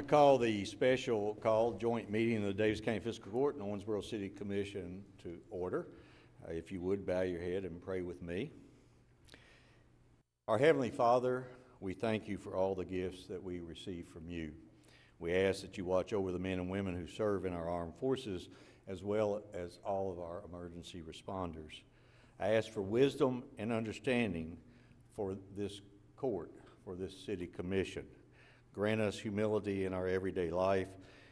call the special call joint meeting of the Daviess County Fiscal Court and Owensboro City Commission to order. If you would, bow your head and pray with me. Our Heavenly Father, we thank you for all the gifts that we receive from you. We ask that you watch over the men and women who serve in our armed forces as well as all of our emergency responders. I ask for wisdom and understanding for this court, for this city commission. Grant us humility in our everyday life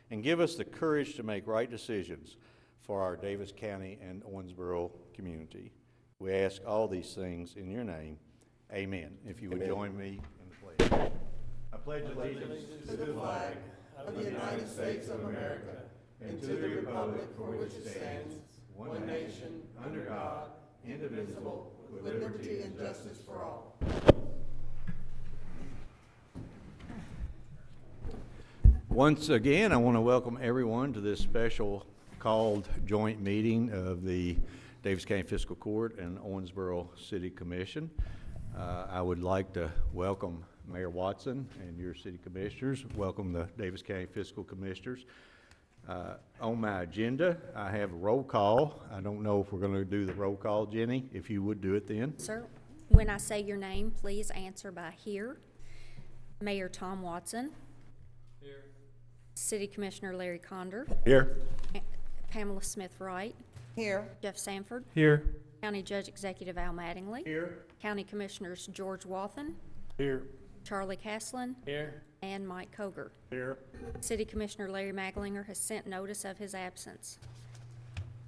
and give us the courage to make right decisions for our Daviess County and Owensboro community. We ask all these things in your name. Amen. If you would join me in the pledge. I pledge allegiance to the flag of the United States of America and to the republic for which it stands, one nation, under God, indivisible, with liberty and justice for all. Once again, I want to welcome everyone to this special called joint meeting of the Daviess County Fiscal Court and Owensboro City Commission. I would like to welcome Mayor Watson and your city commissioners. Welcome the Daviess County Fiscal Commissioners. On my agenda, I have a roll call. I don't know if we're going to do the roll call, Jenny. If you would do it then. Sir, when I say your name, please answer by here. Mayor Tom Watson. Here. City Commissioner Larry Conder. Here. Pamela Smith-Wright. Here. Jeff Sanford. Here. County Judge Executive Al Mattingly. Here. County Commissioners George Wathen. Here. Charlie Caslin. Here. And Mike Koger. Here. City Commissioner Larry Maglinger has sent notice of his absence.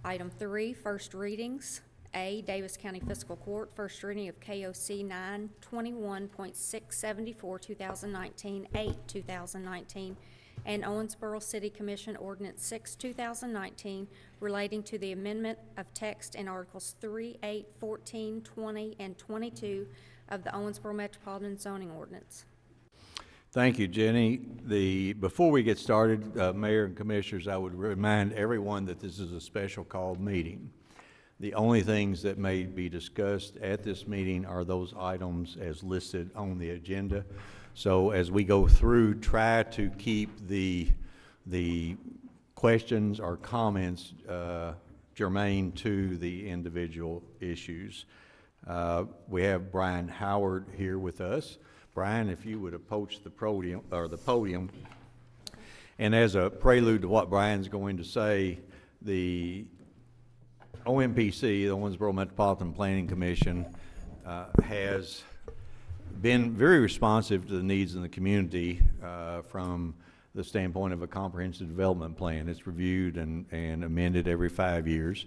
Item 3, first readings. A, Daviess County Fiscal Court, first reading of KOC 921.674 2019, 8 2019, and Owensboro City Commission Ordinance 6 2019 relating to the amendment of text in Articles 3, 8, 14, 20, and 22 of the Owensboro Metropolitan Zoning Ordinance. Thank you, Jenny. Before we get started, Mayor and Commissioners, I would remind everyone that this is a special called meeting. The only things that may be discussed at this meeting are those items as listed on the agenda. So as we go through, try to keep the questions or comments germane to the individual issues. We have Brian Howard here with us. Brian, if you would approach the podium, and as a prelude to what Brian's going to say, the OMPC, the Owensboro Metropolitan Planning Commission, has been very responsive to the needs in the community from the standpoint of a comprehensive development plan. It's reviewed and amended every 5 years.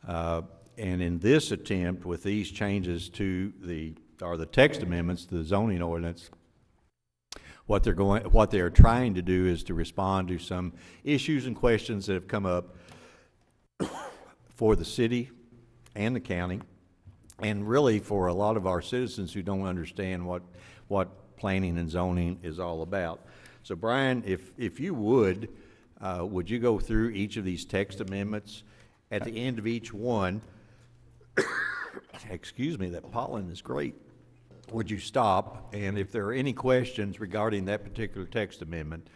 And in this attempt, with these changes to the text amendments to the zoning ordinance, what they're trying to do is to respond to some issues and questions that have come up for the city and the county, and really for a lot of our citizens who don't understand what planning and zoning is all about. So Brian, if you would you go through each of these text amendments? At the end of each one, excuse me, that pollen is great. Would you stop, and if there are any questions regarding that particular text amendment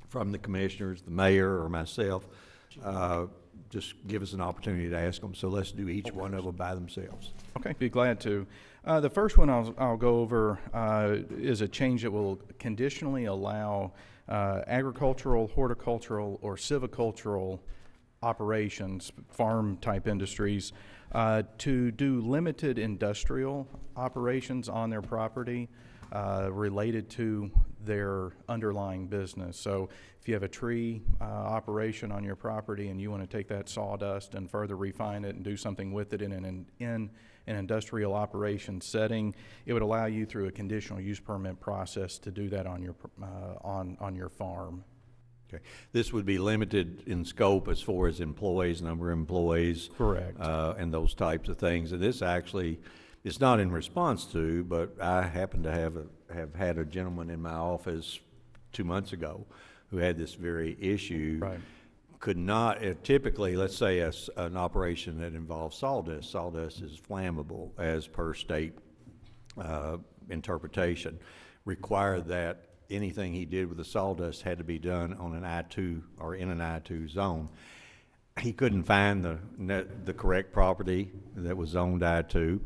from the commissioners, the mayor, or myself, just give us an opportunity to ask them. So let's do each one of them by themselves. Okay, be glad to. The first one I'll go over is a change that will conditionally allow agricultural, horticultural, or silvicultural operations, farm-type industries, to do limited industrial operations on their property related to their underlying business. So if you have a tree operation on your property and you want to take that sawdust and further refine it and do something with it in an industrial operation setting, it would allow you through a conditional use permit process to do that on your farm. Okay. This would be limited in scope as far as employees, number of employees. Correct. And those types of things. And this actually, it's not in response to, but I happen to have had a gentleman in my office 2 months ago who had this very issue. Right. Could not, typically, let's say an operation that involves sawdust. Sawdust is flammable as per state interpretation. Require that anything he did with the sawdust had to be done on an I-2 or in an I-2 zone. He couldn't find the correct property that was zoned I-2.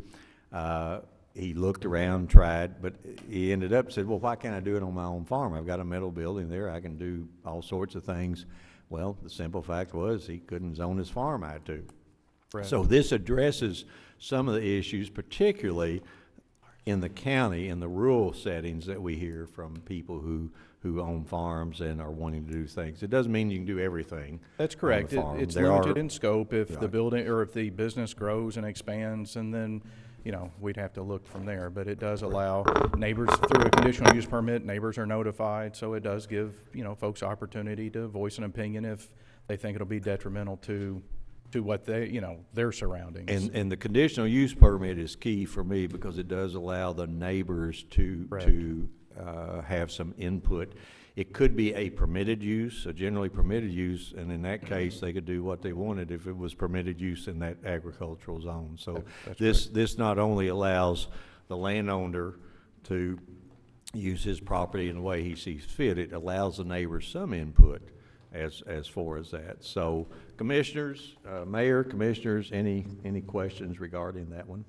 He looked around, tried, but he ended up said, well, why can't I do it on my own farm? I've got a metal building there. I can do all sorts of things. Well, the simple fact was he couldn't zone his farm I-2. Right. So this addresses some of the issues, particularly in the county, in the rural settings that we hear from people who own farms and are wanting to do things. It doesn't mean you can do everything. That's correct. On the farm. It's There limited are- in scope if the Right. building, or if the business grows and expands, and then, you know, we'd have to look from there. But it does allow neighbors, through a conditional use permit, neighbors are notified, so it does give, you know, folks opportunity to voice an opinion if they think it'll be detrimental to what they, you know, their surroundings. And the conditional use permit is key for me because it does allow the neighbors to have some input. It could be a permitted use, a generally permitted use, and in that case, they could do what they wanted if it was permitted use in that agricultural zone. So this not only allows the landowner to use his property in the way he sees fit, it allows the neighbors some input as far as that. So commissioners, mayor, commissioners, any questions regarding that one?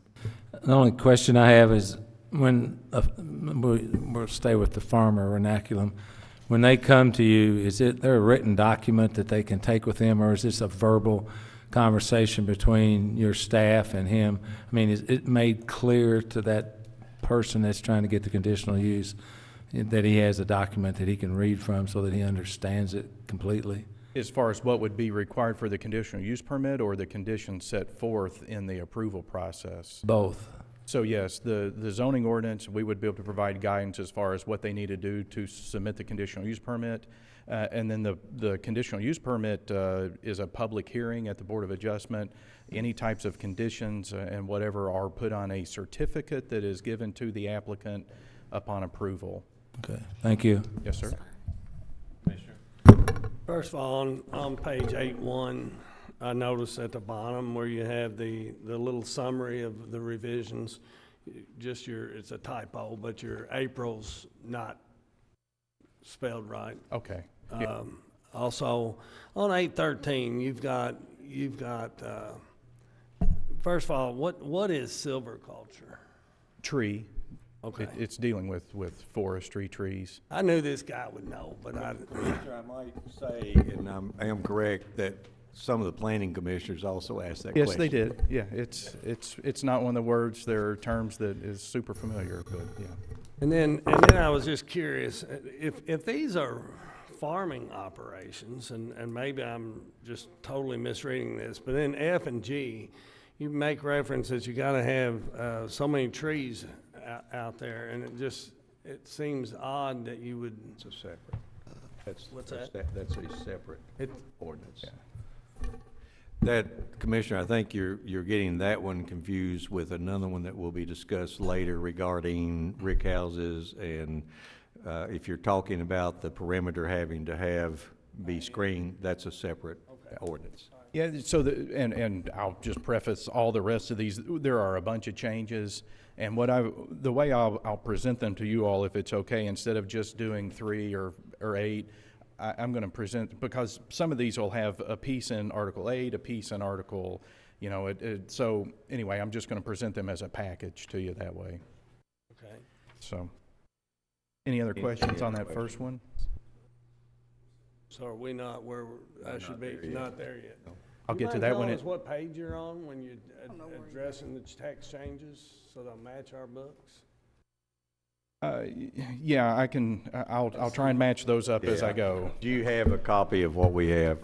The only question I have is when, we'll stay with the farmer vernaculum, when they come to you, is there a written document that they can take with them, or is this a verbal conversation between your staff and him? I mean, is it made clear to that person that's trying to get the conditional use that he has a document that he can read from so that he understands it completely? As far as what would be required for the conditional use permit or the conditions set forth in the approval process? Both. So yes, the zoning ordinance, we would be able to provide guidance as far as what they need to do to submit the conditional use permit. And then the conditional use permit is a public hearing at the Board of Adjustment. Any types of conditions and whatever are put on a certificate that is given to the applicant upon approval. Okay, thank you. Yes, sir. First of all, on page 8.1, I noticed at the bottom where you have the little summary of the revisions, it's a typo, but your April's not spelled right. Okay. Yeah. Also, on 8.13, you've got, first of all, what is silviculture? Tree. Okay. It's dealing with forestry, trees. I knew this guy would know, but Commissioner, I might say, and I am correct, that some of the planning commissioners also asked that question. Yes, they did. Yeah, it's not one of the words, there are terms that is super familiar, but yeah. And then I was just curious, if these are farming operations, and maybe I'm just totally misreading this, but in F and G, you make reference that you gotta have so many trees out there, and it seems odd that you would. It's a separate. What's That's a separate It- ordinance. Yeah. That, Commissioner, I think you're getting that one confused with another one that will be discussed later regarding rick houses, and if you're talking about the perimeter having to be screened, that's a separate ordinance. Yeah, so and I'll just preface all the rest of these, there are a bunch of changes, and the way I'll present them to you all, if it's okay, instead of just doing 3 or 8, I'm going to present, because some of these will have a piece in Article 8, a piece in Article, you know, so anyway, I'm just going to present them as a package to you that way. Okay. So, any other questions on that first one? So are we not where I should be? Not there yet. No. I'll get to that one. You mind telling us what page you're on when you're addressing the text changes so they'll match our books? Yeah, I can. I'll try and match those up as I go. Do you have a copy of what we have?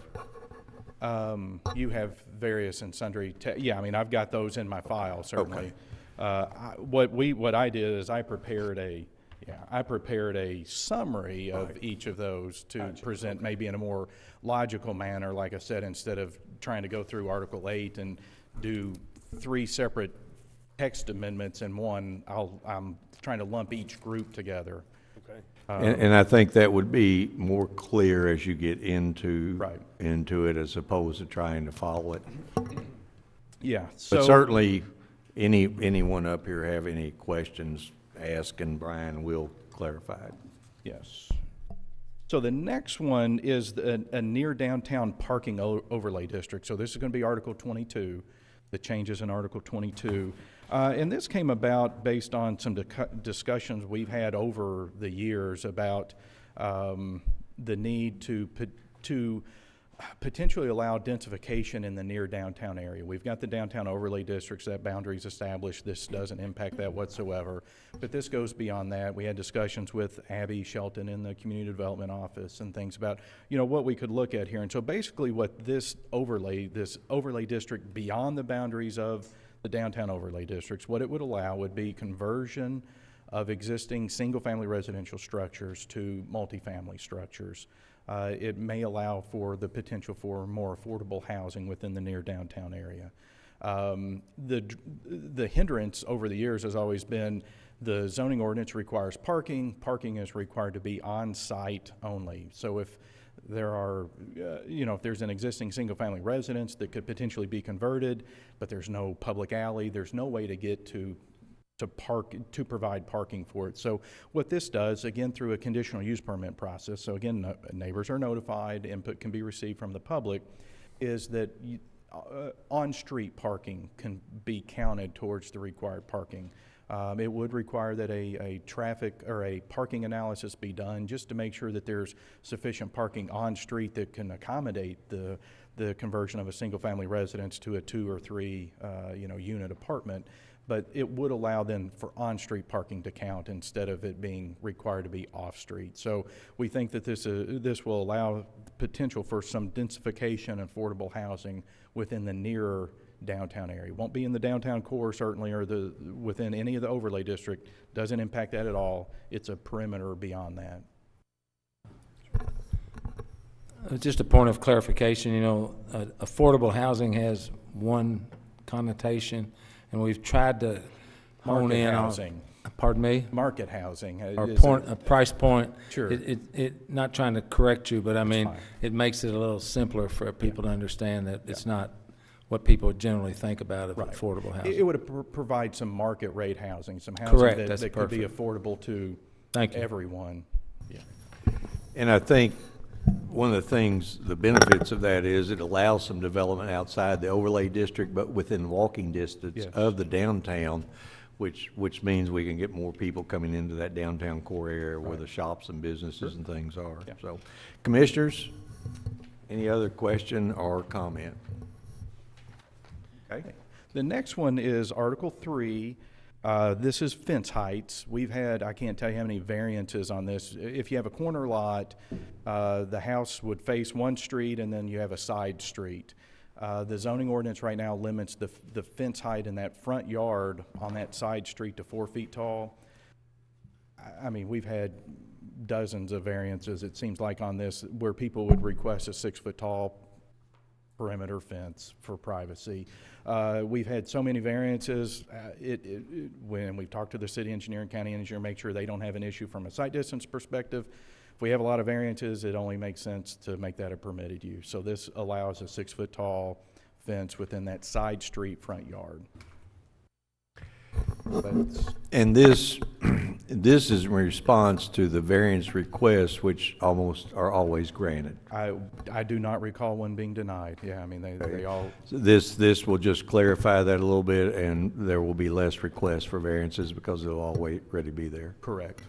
You have various and sundry. Yeah, I mean, I've got those in my file certainly. Okay. What I did is I prepared a summary of each of those to present maybe in a more logical manner. Like I said, instead of trying to go through Article 8 and do 3 separate text amendments in one, I'm trying to lump each group together. Okay. And I think that would be more clear as you get into Right. it, as opposed to trying to follow it. Yeah. But certainly, anyone up here have any questions, ask, and Brian will clarify it. Yes. So the next one is a near downtown parking overlay district. So this is going to be Article 22, the changes in Article 22. And this came about based on some discussions we've had over the years about the need to potentially allow densification in the near downtown area. We've got the downtown overlay districts, that boundary's established. This doesn't impact that whatsoever. But this goes beyond that. We had discussions with Abby Shelton in the Community Development Office and things about, you know, what we could look at here. And so basically what this overlay district beyond the boundaries of the downtown overlay districts, what it would allow would be conversion of existing single-family residential structures to multifamily structures. It may allow for the potential for more affordable housing within the near downtown area. The hindrance over the years has always been the zoning ordinance requires parking. Parking is required to be on-site only. So if there are, if there's an existing single-family residence that could potentially be converted, but there's no public alley, there's no way to get to provide parking for it. So what this does, again, through a conditional use permit process, so again, neighbors are notified, input can be received from the public, is that on-street parking can be counted towards the required parking. It would require that a traffic or a parking analysis be done just to make sure that there's sufficient parking on street that can accommodate the conversion of a single-family residence to a 2 or 3 unit apartment. But it would allow then for on-street parking to count instead of it being required to be off-street. So we think that this will allow potential for some densification and affordable housing within the nearer downtown area. Won't be in the downtown core certainly, or within any of the overlay district. Doesn't impact that at all. It's a perimeter beyond that. Just a point of clarification, affordable housing has one connotation, and we've tried to hone Market in housing. on, pardon me? Market housing. Or is a price point. Sure. Not trying to correct you, but I mean, fine. it makes it a little simpler for people to understand that it's not what people generally think about of Right. affordable housing. It would provide some market rate housing, some housing Correct. that could be Perfect. affordable to Thank you. everyone. Yeah. And I think one of the things, the benefits of that is it allows some development outside the overlay district, but within walking distance Yes. of the downtown, which means we can get more people coming into that downtown core area where the shops and businesses and things are. Yeah. So, commissioners, any other question or comment? Okay. The next one is Article 3. This is fence heights. We've had, I can't tell you how many variances on this. If you have a corner lot, the house would face one street and then you have a side street. The zoning ordinance right now limits the fence height in that front yard on that side street to 4 feet tall. I mean, we've had dozens of variances, it seems like, on this, where people would request a 6 foot tall perimeter fence for privacy. We've had so many variances. When we've talked to the city engineer and county engineer, make sure they don't have an issue from a site distance perspective. If we have a lot of variances, it only makes sense to make that a permitted use. So this allows a 6 foot tall fence within that side street front yard. And this is in response to the variance requests, which almost are always granted. I do not recall one being denied. Yeah, I mean, they all. So this will just clarify that a little bit, and there will be less requests for variances because they'll already be there. Correct.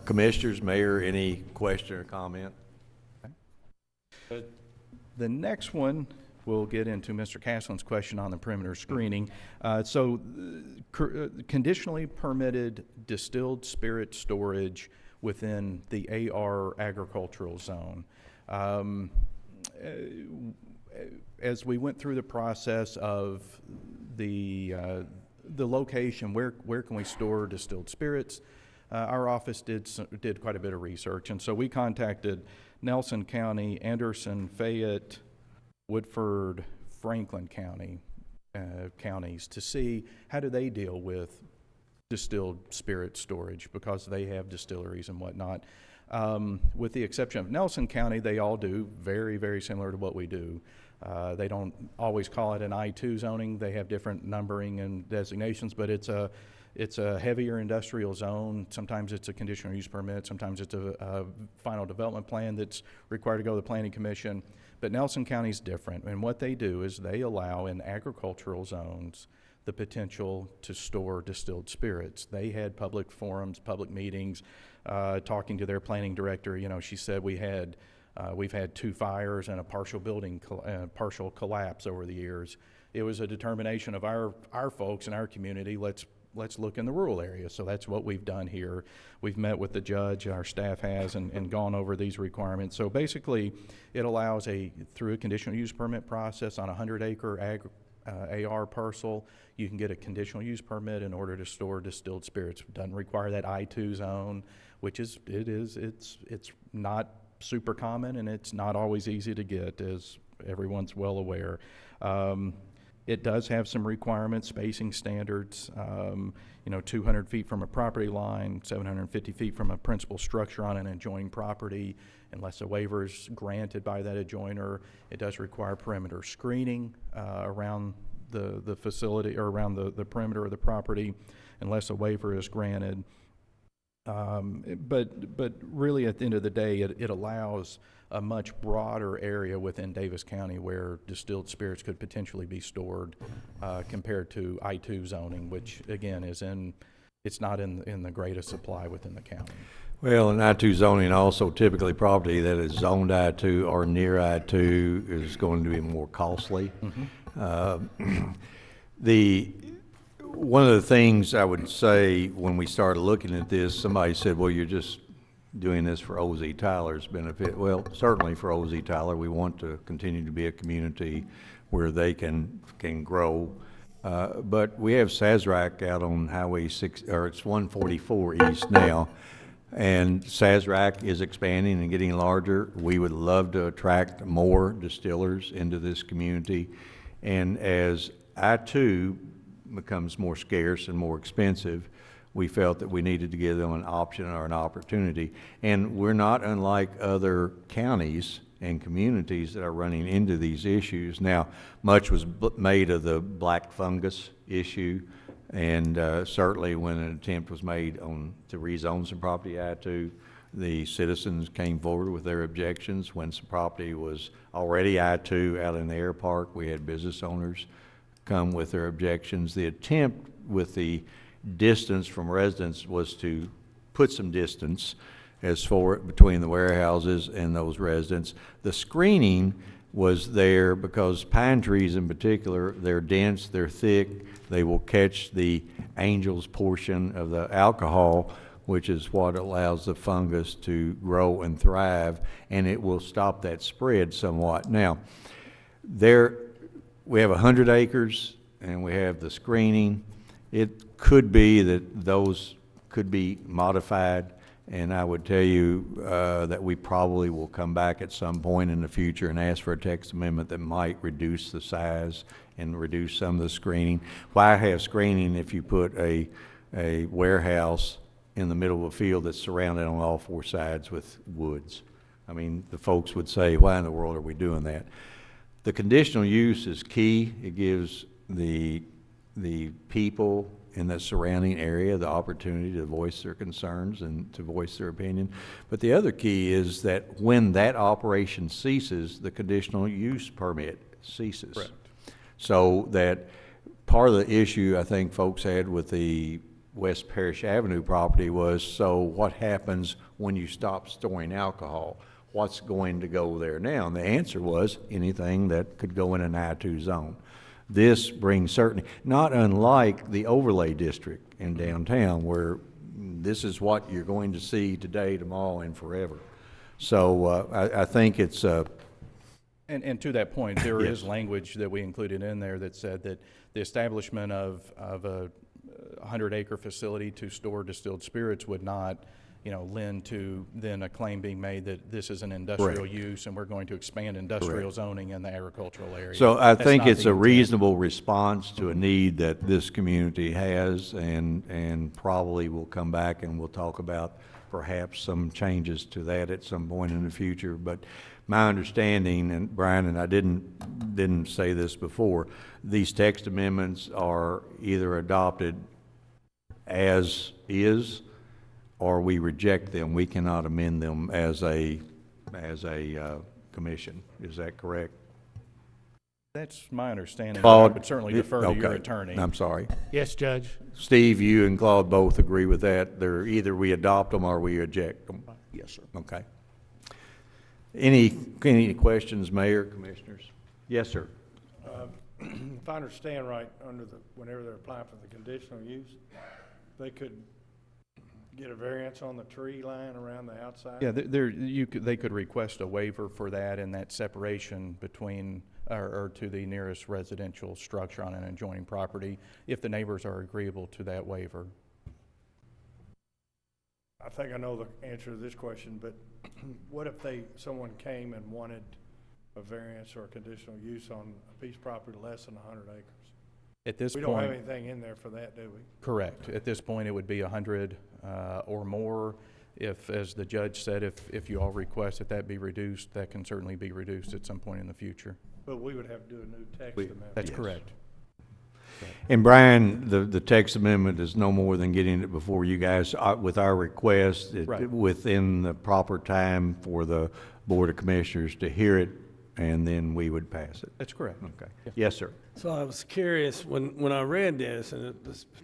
Commissioners, Mayor, any question or comment? Okay. The next one, we'll get into Mr. Castle's question on the perimeter screening. Conditionally permitted distilled spirit storage within the AR agricultural zone. As we went through the process of the location, where can we store distilled spirits, our office did quite a bit of research, and so we contacted Nelson County, Anderson, Fayette, Woodford, Franklin County counties to see how do they deal with distilled spirit storage, because they have distilleries and whatnot. With the exception of Nelson County, they all do very, very similar to what we do. They don't always call it an I-2 zoning. They have different numbering and designations, but it's it's a heavier industrial zone. Sometimes it's a conditional use permit. Sometimes it's a final development plan that's required to go to the Planning Commission. But Nelson County's different, and what they do is they allow in agricultural zones the potential to store distilled spirits. They had public forums, public meetings, talking to their planning director. You know, she said we've had 2 fires and a partial partial collapse over the years. It was a determination of our folks in our community, let's look in the rural area. So that's what we've done here. We've met with the judge, our staff has, and gone over these requirements. So basically, it allows through a conditional use permit process on a 100-acre AR parcel, you can get a conditional use permit in order to store distilled spirits. It doesn't require that I-2 zone, which it's not super common, and it's not always easy to get, as everyone's well aware. It does have some requirements, spacing standards, 200 feet from a property line, 750 feet from a principal structure on an adjoining property, unless a waiver is granted by that adjoiner. It does require perimeter screening around the facility, or around the perimeter of the property, unless a waiver is granted. But really, at the end of the day, it allows a much broader area within Daviess County where distilled spirits could potentially be stored, compared to I-2 zoning, which again it's not in the greatest supply within the county. Well, in I-2 zoning also, typically property that is zoned I-2 or near I-2 is going to be more costly. One of the things I would say when we started looking at this, somebody said, well, you're just doing this for O.Z. Tyler's benefit. Well, certainly for O.Z. Tyler, we want to continue to be a community where they can grow. But we have Sazerac out on Highway 6, or it's 144 East now, and Sazerac is expanding and getting larger. We would love to attract more distillers into this community, and as I-2 becomes more scarce and more expensive, we felt that we needed to give them an option or an opportunity. And we're not unlike other counties and communities that are running into these issues. Now, much was made of the black fungus issue, and certainly when an attempt was made to rezone some property I-2, the citizens came forward with their objections. When some property was already I-2 out in the air park, we had business owners come with their objections. The attempt with the distance from residents was to put some distance between the warehouses and those residents. The screening was there because pine trees in particular, they're dense, they're thick, they will catch the Angel's portion of the alcohol, which is what allows the fungus to grow and thrive, and it will stop that spread somewhat. Now, we have 100 acres and we have the screening. It could be that those could be modified, and I would tell you that we probably will come back at some point in the future and ask for a text amendment that might reduce the size and reduce some of the screening. Why have screening if you put a warehouse in the middle of a field that's surrounded on all 4 sides with woods? I mean, the folks would say, why in the world are we doing that? The conditional use is key. It gives the people in the surrounding area the opportunity to voice their concerns and to voice their opinion. But the other key is that when that operation ceases, the conditional use permit ceases. Correct. So that part of the issue I think folks had with the West Parish Avenue property was, so what happens when you stop storing alcohol? What's going to go there now? And the answer was anything that could go in an I-2 zone. This brings certainty, not unlike the overlay district in downtown, where this is what you're going to see today, tomorrow, and forever. So I think it's and to that point, there yes. is language that we included in there that said that the establishment of a 100-acre facility to store distilled spirits would not, lend to then a claim being made that this is an industrial Correct. Use and we're going to expand industrial Correct. Zoning in the agricultural area. So I That's think not it's the a intent. reasonable response to a need that this community has, and probably we'll come back and we'll talk about perhaps some changes to that at some point in the future. But my understanding, and Brian, and I didn't say this before, these text amendments are either adopted as is, or we reject them. We cannot amend them as a commission. Is that correct? That's my understanding. but I Claude? would certainly defer to your Okay. attorney. I'm sorry. Yes, Judge. Steve, you and Claude both agree with that. They're either we adopt them or we reject them. Yes, sir. Okay. Any questions, Mayor, Commissioners? Yes, sir. If I understand right, whenever they're applying for the conditional use, they could get a variance on the tree line around the outside? Yeah, they could request a waiver for that and that separation between, or to the nearest residential structure on an adjoining property, if the neighbors are agreeable to that waiver. I think I know the answer to this question, but what if someone came and wanted a variance or a conditional use on a piece of property less than 100 acres? At this We point, don't have anything in there for that, do we? correct. At this point, it would be 100 or more. If, as the judge said, if you all request that be reduced, that can certainly be reduced at some point in the future. But we would have to do a new text We- amendment. That's Yes. correct. And Brian, the text amendment is no more than getting it before you guys with our request Right. within the proper time for the Board of Commissioners to hear it, and then we would pass it. That's correct. Okay. Yes, sir. So I was curious, when I read this, and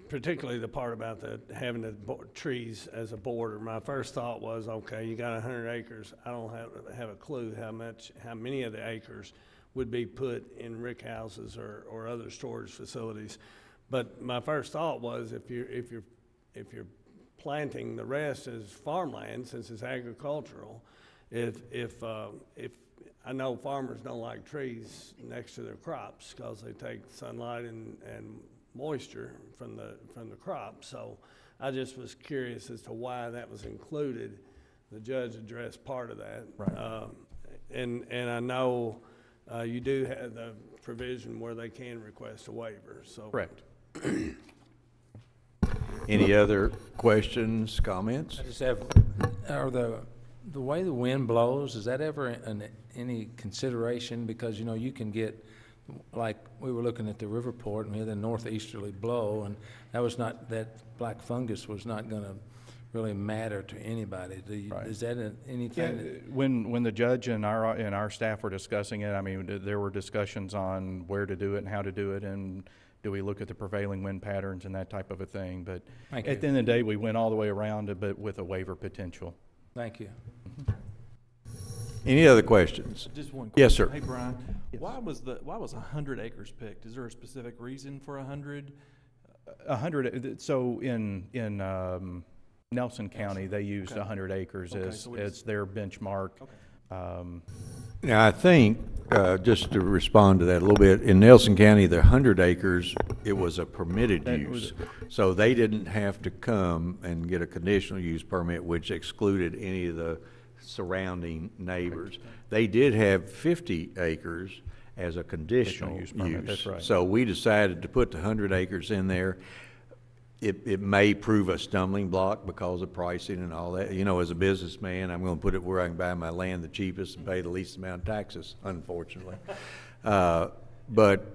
particularly the part about having the trees as a border, my first thought was, okay, you got 100 acres. I don't have a clue how many of the acres would be put in rick houses or other storage facilities. But my first thought was, if you're planting the rest as farmland, since it's agricultural, if I know farmers don't like trees next to their crops because they take sunlight and moisture from the crop. So I just was curious as to why that was included. The judge addressed part of that. Right. And I know you do have the provision where they can request a waiver, so. Correct. Any other questions, comments? I just have, are the way the wind blows, is that ever any consideration? Because, you know, you can get, like, we were looking at the Riverport, and we had a northeasterly blow, and that black fungus was not gonna really matter to anybody. Right. Is that anything? that- When the judge and our staff were discussing it, I mean, there were discussions on where to do it and how to do it, and do we look at the prevailing wind patterns and that type of a thing. But Thank at you. the end of the day, we went all the way around it, but with a waiver potential. Thank you. Any other questions? Just one Yes, question. sir. Hey, Brian, Yes. why was 100 acres picked? Is there a specific reason for 100? 100, so in Nelson County, they used Okay. 100 acres Okay, as so we just- their benchmark. Okay. Now, I think, just to respond to that a little bit, in Nelson County, the 100 acres, it was a permitted That use. So they didn't have to come and get a conditional use permit, which excluded any of the surrounding neighbors. They did have 50 acres as a conditional Conditional use permit, that's right. So we decided to put the 100 acres in there. It may prove a stumbling block because of pricing and all that. You know, as a businessman, I'm gonna put it where I can buy my land the cheapest and pay the least amount of taxes, unfortunately. But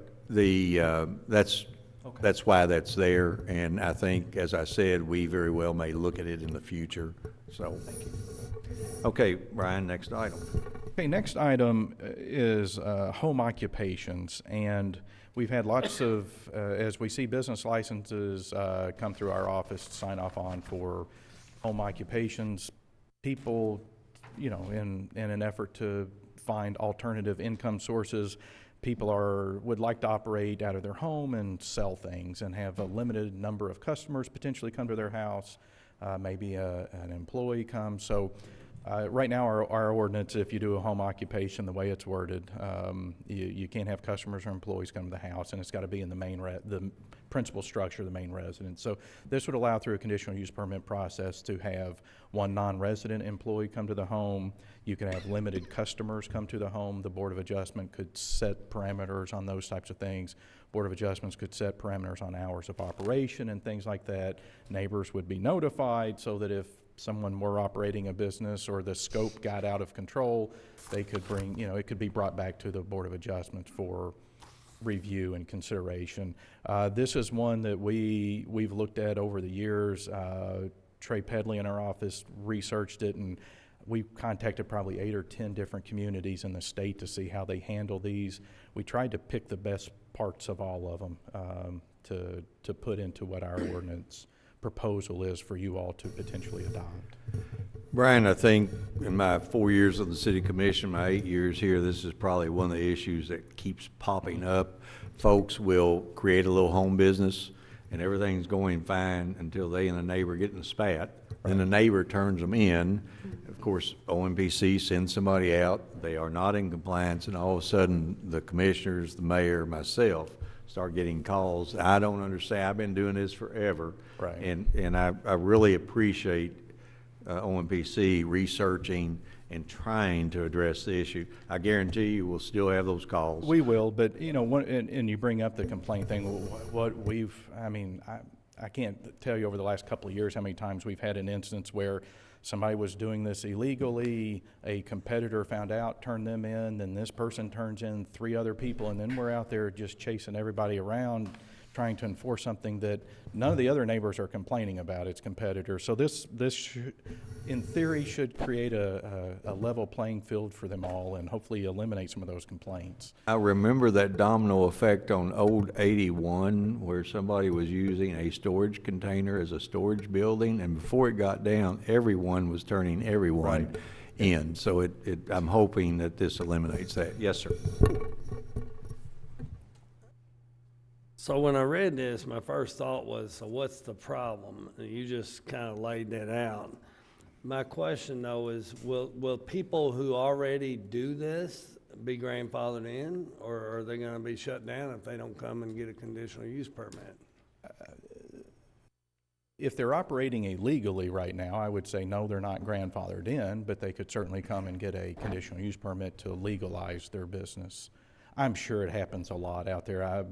that's why that's there, and I think, as I said, we very well may look at it in the future, so. Okay, Brian, next item. Okay, next item is home occupations, and we've had lots of, as we see business licenses come through our office to sign off on for home occupations, people, you know, in an effort to find alternative income sources, people would like to operate out of their home and sell things and have a limited number of customers potentially come to their house, maybe an employee comes. So right now, our ordinance, if you do a home occupation, the way it's worded, you can't have customers or employees come to the house, and it's got to be in the principal structure, the main residence. So this would allow, through a conditional use permit process, to have one non-resident employee come to the home. You can have limited customers come to the home. The Board of Adjustment could set parameters on those types of things. Board of Adjustments could set parameters on hours of operation and things like that. Neighbors would be notified so that if someone were operating a business or the scope got out of control, they could bring, you know, it could be brought back to the Board of Adjustments for review and consideration. This is one that we've looked at over the years. Trey Pedley in our office researched it, and we contacted probably 8 or 10 different communities in the state to see how they handle these. We tried to pick the best parts of all of them to put into what our ordinance proposal is for you all to potentially adopt. Brian, I think in my 4 years of the city commission, my 8 years here, this is probably one of the issues that keeps popping up. Folks will create a little home business and everything's going fine until they and the neighbor get in a spat. Then the neighbor turns them in. Of course, OMPC sends somebody out. They are not in compliance, and all of a sudden the commissioners, the mayor, myself start getting calls. I don't understand. I've been doing this forever. Right. And I really appreciate OMPC researching and trying to address the issue. I guarantee you we'll still have those calls. We will, but you know, and you bring up the complaint thing. What I can't tell you over the last couple of years how many times we've had an instance where somebody was doing this illegally, a competitor found out, turned them in, then this person turns in 3 other people, and then we're out there just chasing everybody around trying to enforce something that none of the other neighbors are complaining about, its competitors. So this in theory, should create a level playing field for them all and hopefully eliminate some of those complaints. I remember that domino effect on Old 81 where somebody was using a storage container as a storage building, and before it got down, everyone was turning everyone in. So I'm hoping that this eliminates that. Yes, sir. So when I read this, my first thought was, so what's the problem? And you just kind of laid that out. My question, though, is will people who already do this be grandfathered in, or are they going to be shut down if they don't come and get a conditional use permit? If they're operating illegally right now, I would say no, they're not grandfathered in, but they could certainly come and get a conditional use permit to legalize their business. I'm sure it happens a lot out there.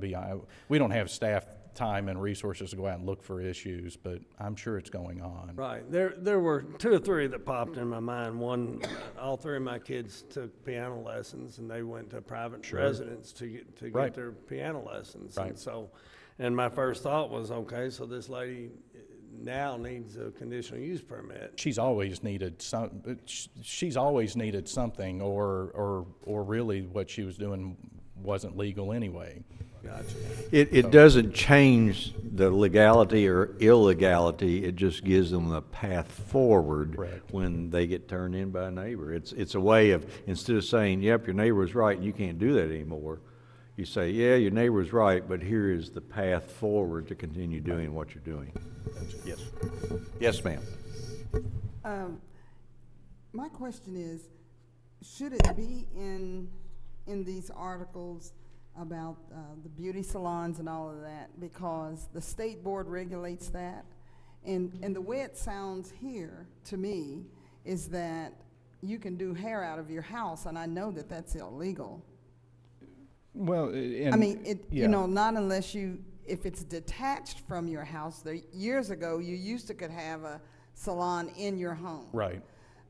We don't have staff time and resources to go out and look for issues, but I'm sure it's going on. Right. There were 2 or 3 that popped in my mind. One, all 3 of my kids took piano lessons, and they went to private residence to get their piano lessons. Right. And so, and my first thought was, okay, so this lady now needs a conditional use permit. She's always needed something, or really what she was doing wasn't legal anyway. Gotcha. It doesn't change the legality or illegality. It just gives them the path forward. Correct. When they get turned in by a neighbor. It's a way of, instead of saying, yep, your neighbor was right and you can't do that anymore, you say, yeah, your neighbor was right, but here is the path forward to continue doing what you're doing. Yes. Yes, ma'am. My question is, should it be in these articles about the beauty salons and all of that, because the state board regulates that, and the way it sounds here to me is that you can do hair out of your house, and I know that that's illegal. Well, I mean, you know, not unless if it's detached from your house. Years ago, you could have a salon in your home. Right.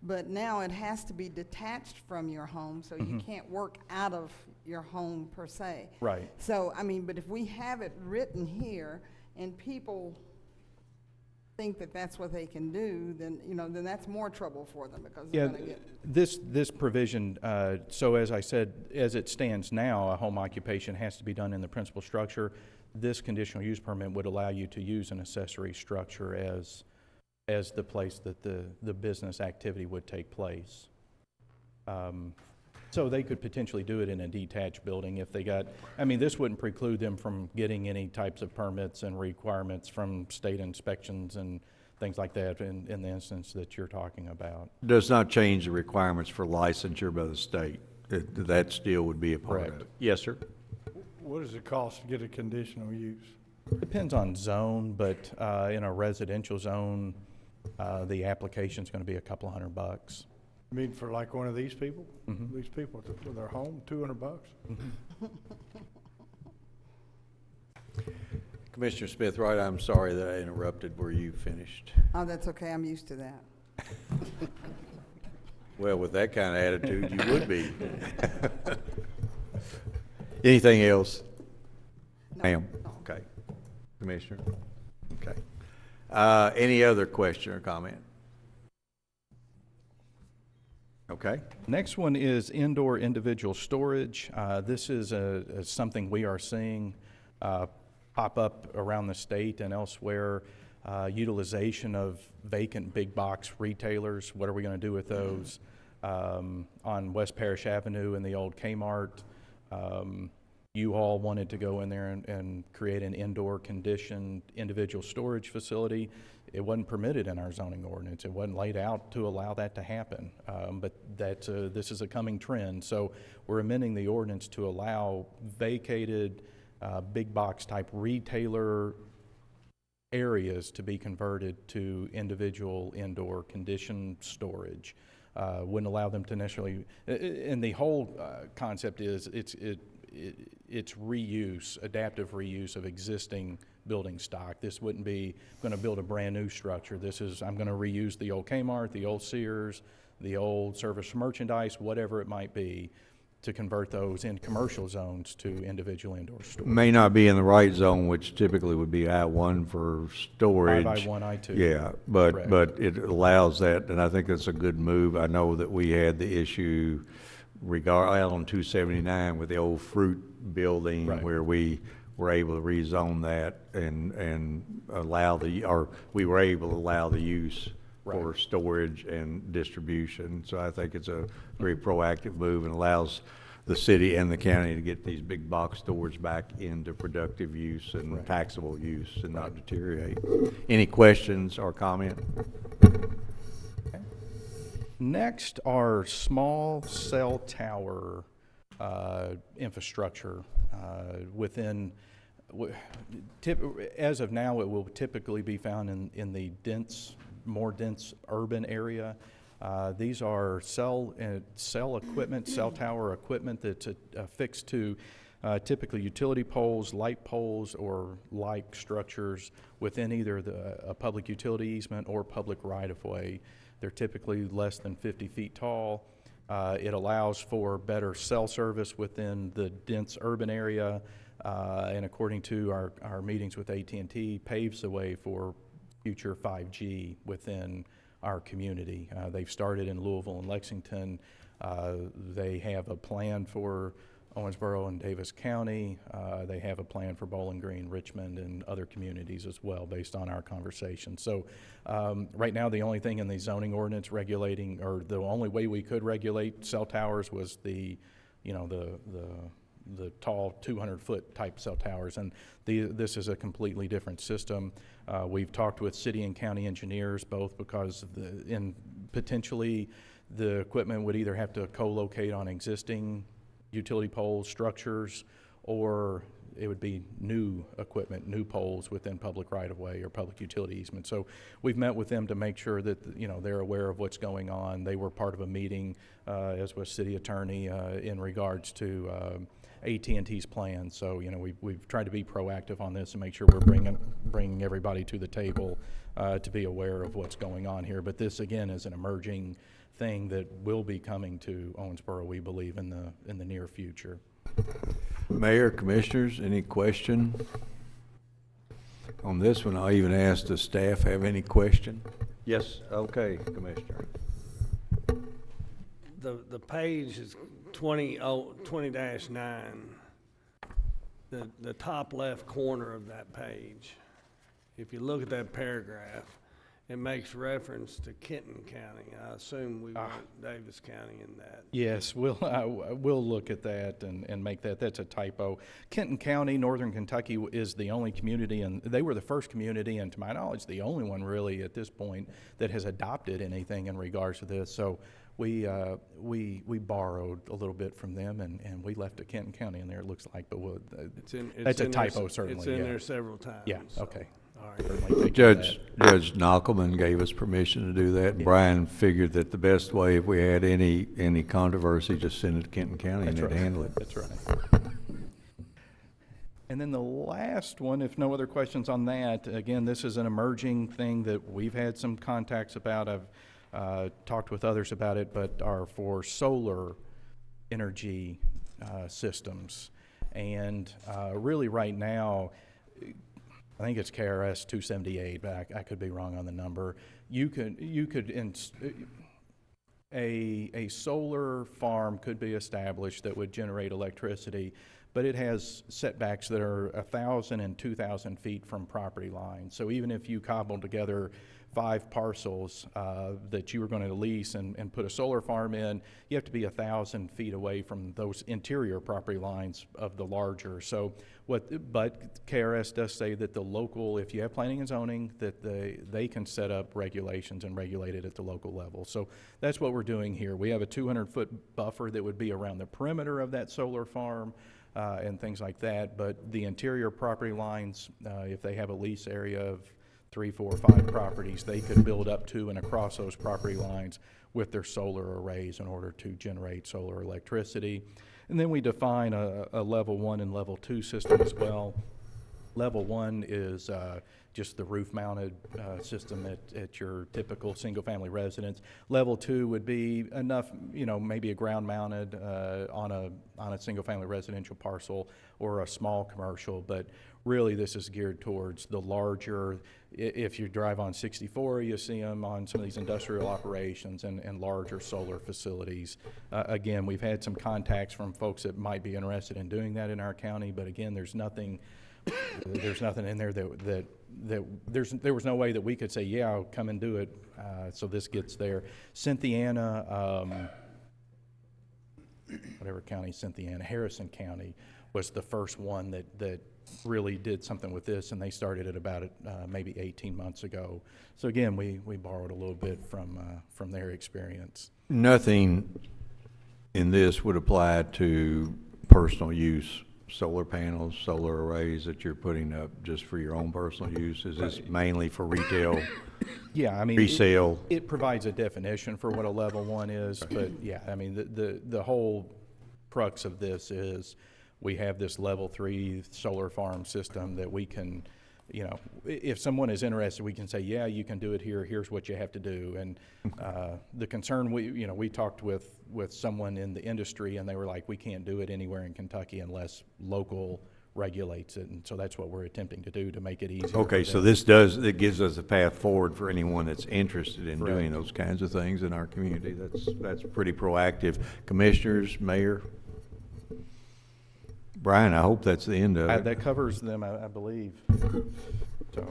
But now it has to be detached from your home, so you can't work out of your home per se. Right. So, I mean, but if we have it written here and people think that that's what they can do, then, you know, then that's more trouble for them, because they're going to get... This provision, so as I said, as it stands now, a home occupation has to be done in the principal structure. This conditional use permit would allow you to use an accessory structure as the place that the business activity would take place. So they could potentially do it in a detached building if they got, I mean, this wouldn't preclude them from getting any types of permits and requirements from state inspections and things like that in the instance that you're talking about. Does not change the requirements for licensure by the state. That still would be a part Correct. of it. Yes, sir. What does it cost to get a conditional use? Depends on zone, but in a residential zone, the application's going to be a couple $100. I mean, for like one of these people? These people for their home, $200? Commissioner Smith, right, I'm sorry that I interrupted. Were you finished? Oh, that's okay. I'm used to that. Well, with that kind of attitude, you would be. Anything else? Ma'am? Okay. Commissioner? Okay. Any other question or comment? Okay. Next one is indoor individual storage. This is something we are seeing pop up around the state and elsewhere. Utilization of vacant big box retailers. What are we going to do with those? On West Parish Avenue in the old Kmart, you all wanted to go in there and create an indoor conditioned individual storage facility. It wasn't permitted in our zoning ordinance. It wasn't laid out to allow that to happen. But this is a coming trend. So we're amending the ordinance to allow vacated big box type retailer areas to be converted to individual indoor conditioned storage. Wouldn't allow them to necessarily, and the whole concept is it's reuse, adaptive reuse of existing building stock. This wouldn't be going to build a brand new structure. This is, I'm going to reuse the old Kmart, the old Sears, the old service merchandise, whatever it might be, to convert those in commercial zones to individual indoor storage. May not be in the right zone, which typically would be I-1 for storage. I-1, I-2. Yeah, but it allows that, and I think that's a good move. I know that we had the issue out on 279 with the old fruit building, right, where we were able to rezone that and allow we were able to allow the use for right, storage and distribution. So I think it's a very proactive move and allows the city and the county to get these big box stores back into productive use and right, taxable use and right, not deteriorate. Any questions or comment? Okay. Next are small cell tower infrastructure within, as of now, it will typically be found in the more dense urban area. These are cell equipment, cell tower equipment that's affixed to typically utility poles, light poles, or like structures within either a public utility easement or public right-of-way. They're typically less than 50 feet tall. It allows for better cell service within the dense urban area, and according to our meetings with AT&T, paves the way for future 5G within our community. They've started in Louisville and Lexington. They have a plan for Owensboro and Daviess County. They have a plan for Bowling Green, Richmond, and other communities as well, based on our conversation. So right now, the only thing in the zoning ordinance regulating, or the only way we could regulate cell towers was the tall 200-foot type cell towers, and this is a completely different system. We've talked with city and county engineers, both because potentially the equipment would either have to co-locate on existing utility pole structures, or it would be new equipment, new poles within public right-of-way or public utility easement. So we've met with them to make sure that they're aware of what's going on. They were part of a meeting, as was city attorney, in regards to AT&T's plan. So we've tried to be proactive on this and make sure we're bringing everybody to the table to be aware of what's going on here. But this again is an emerging thing that will be coming to Owensboro, we believe, in the near future. Mayor, commissioners, any question on this one? I'll even ask the staff, have any question? Yes, okay, Commissioner. The page is 20-9. The top left corner of that page, if you look at that paragraph, it makes reference to Kenton County. I assume we want Daviess County in that. Yes, we'll look at that and make that. That's a typo. Kenton County, Northern Kentucky, is the only community, and they were the first community, and to my knowledge, the only one really at this point that has adopted anything in regards to this. So we borrowed a little bit from them, and we left a Kenton County in there, it looks like, but that's a typo, certainly. It's in there several times. Yeah, so. okay. All right. Judge Knockelman gave us permission to do that. Yeah. Brian figured that the best way, if we had any controversy, just send it to Kenton County and they'd handle it. That's right. And then the last one, if no other questions on that, again, this is an emerging thing that we've had some contacts about. I've talked with others about it, but are for solar energy systems. And really right now, I think it's KRS 278, but I could be wrong on the number. A solar farm could be established that would generate electricity, but it has setbacks that are 1,000 and 2,000 feet from property lines. So even if you cobble together 5 parcels that you were going to lease and put a solar farm in, you have to be 1,000 feet away from those interior property lines of the larger. So but KRS does say that the local, if you have planning and zoning, that they can set up regulations and regulate it at the local level. So that's what we're doing here. We have a 200-foot buffer that would be around the perimeter of that solar farm and things like that. But the interior property lines, if they have a lease area of 3, 4, 5 properties, they could build up to and across those property lines with their solar arrays in order to generate solar electricity. And then we define a level 1 and level 2 system as well. Level 1 is just the roof-mounted system at your typical single-family residence. Level 2 would be enough, maybe a ground-mounted on a single-family residential parcel or a small commercial, but really this is geared towards the larger. If you drive on 64, you see them on some of these industrial operations and larger solar facilities. Again, we've had some contacts from folks that might be interested in doing that in our county, but again, there's nothing in there that there was no way that we could say, yeah, I'll come and do it. So this gets there. Cynthiana, whatever county, Cynthiana, Harrison County was the first one that really did something with this, and they started it about maybe 18 months ago. So again, we borrowed a little bit from their experience. Nothing in this would apply to personal use solar panels, solar arrays that you're putting up just for your own personal use? Is this mainly for retail? Yeah, I mean, resale? It provides a definition for what a level 1 is, but yeah, I mean, the whole crux of this is we have this level 3 solar farm system that we can, if someone is interested, we can say, yeah, you can do it here. Here's what you have to do. And the concern, we talked with someone in the industry, and they were like, we can't do it anywhere in Kentucky unless local regulates it. And so that's what we're attempting to do to make it easier. Okay, so it gives us a path forward for anyone that's interested in doing those kinds of things in our community. That's pretty proactive. Commissioners, Mayor? Brian, I hope that's the end of it. That covers them, I believe. So,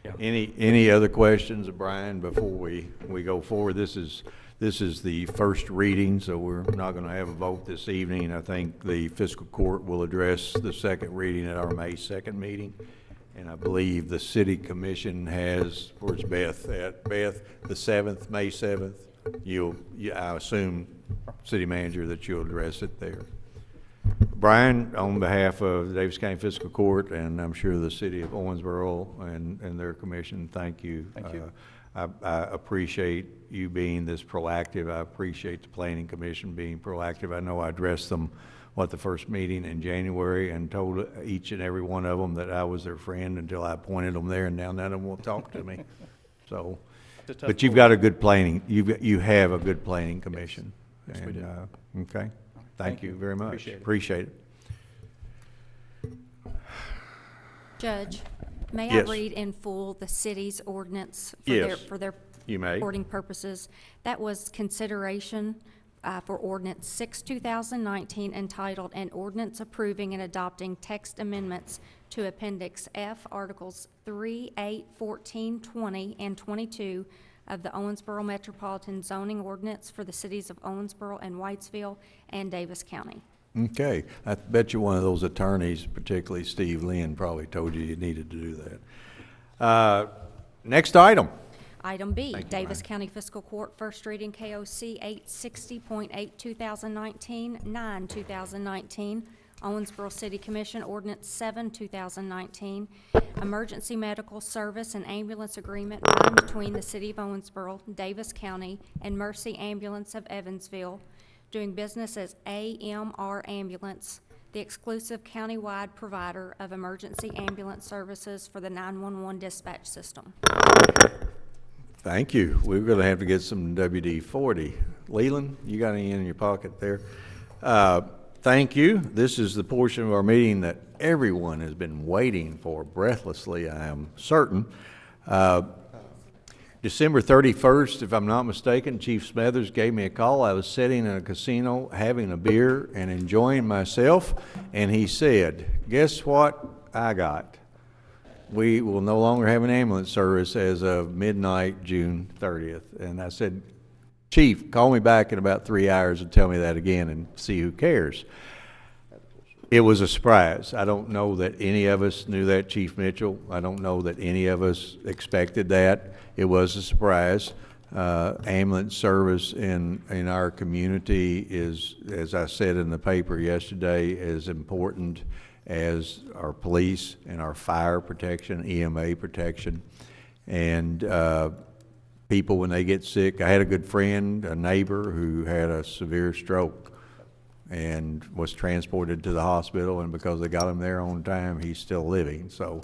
yeah. Any other questions of Brian before we go forward? This is the first reading, so we're not going to have a vote this evening. I think the fiscal court will address the second reading at our May 2nd meeting, and I believe the city commission has, where's Beth at? Beth, the 7th, May 7th. I assume, city manager, that you'll address it there. Brian, on behalf of the Daviess County Fiscal Court, and I'm sure the city of Owensboro and their commission, thank you. Thank you. I appreciate you being this proactive. I appreciate the Planning Commission being proactive. I know I addressed them, the first meeting in January, and told each and every one of them that I was their friend until I appointed them there, and now none of them will talk to me. So, but you've got a good planning. You have a good Planning Commission. Yes, and, we do. Okay. Thank you very much. Appreciate it. Judge, may Yes. I read in full the city's ordinance Yes. for their You may. reporting purposes? That was consideration for Ordinance 6, 2019, entitled "An Ordinance Approving and Adopting Text Amendments to Appendix F, Articles 3, 8, 14, 20, and 22 of the Owensboro Metropolitan Zoning Ordinance for the cities of Owensboro and Whitesville and Daviess County." Okay. I bet you one of those attorneys, particularly Steve Lynn, probably told you needed to do that. Next item. Item B, Thank you, Daviess Ryan. County Fiscal Court, first reading KOC 860.8, 2019, 9, 2019. Owensboro City Commission Ordinance 7, 2019. Emergency medical service and ambulance agreement by and between the City of Owensboro, Daviess County, and Mercy Ambulance of Evansville, doing business as AMR Ambulance, the exclusive countywide provider of emergency ambulance services for the 911 dispatch system. Thank you. We're going to have to get some WD-40. Leland, you got any in your pocket there? Thank you. This is the portion of our meeting that everyone has been waiting for breathlessly, I am certain. December 31st, if I'm not mistaken, Chief Smethers gave me a call. I was sitting in a casino having a beer and enjoying myself, and he said, guess what I got? We will no longer have an ambulance service as of midnight, June 30th. And I said, Chief, call me back in about 3 hours and tell me that again and see who cares. It was a surprise. I don't know that any of us knew that, Chief Mitchell. I don't know that any of us expected that. It was a surprise. Ambulance service in our community is, as I said in the paper yesterday, as important as our police and our fire protection, EMA protection. And people, when they get sick, I had a good friend, a neighbor, who had a severe stroke and was transported to the hospital, and because they got him there on time, he's still living. So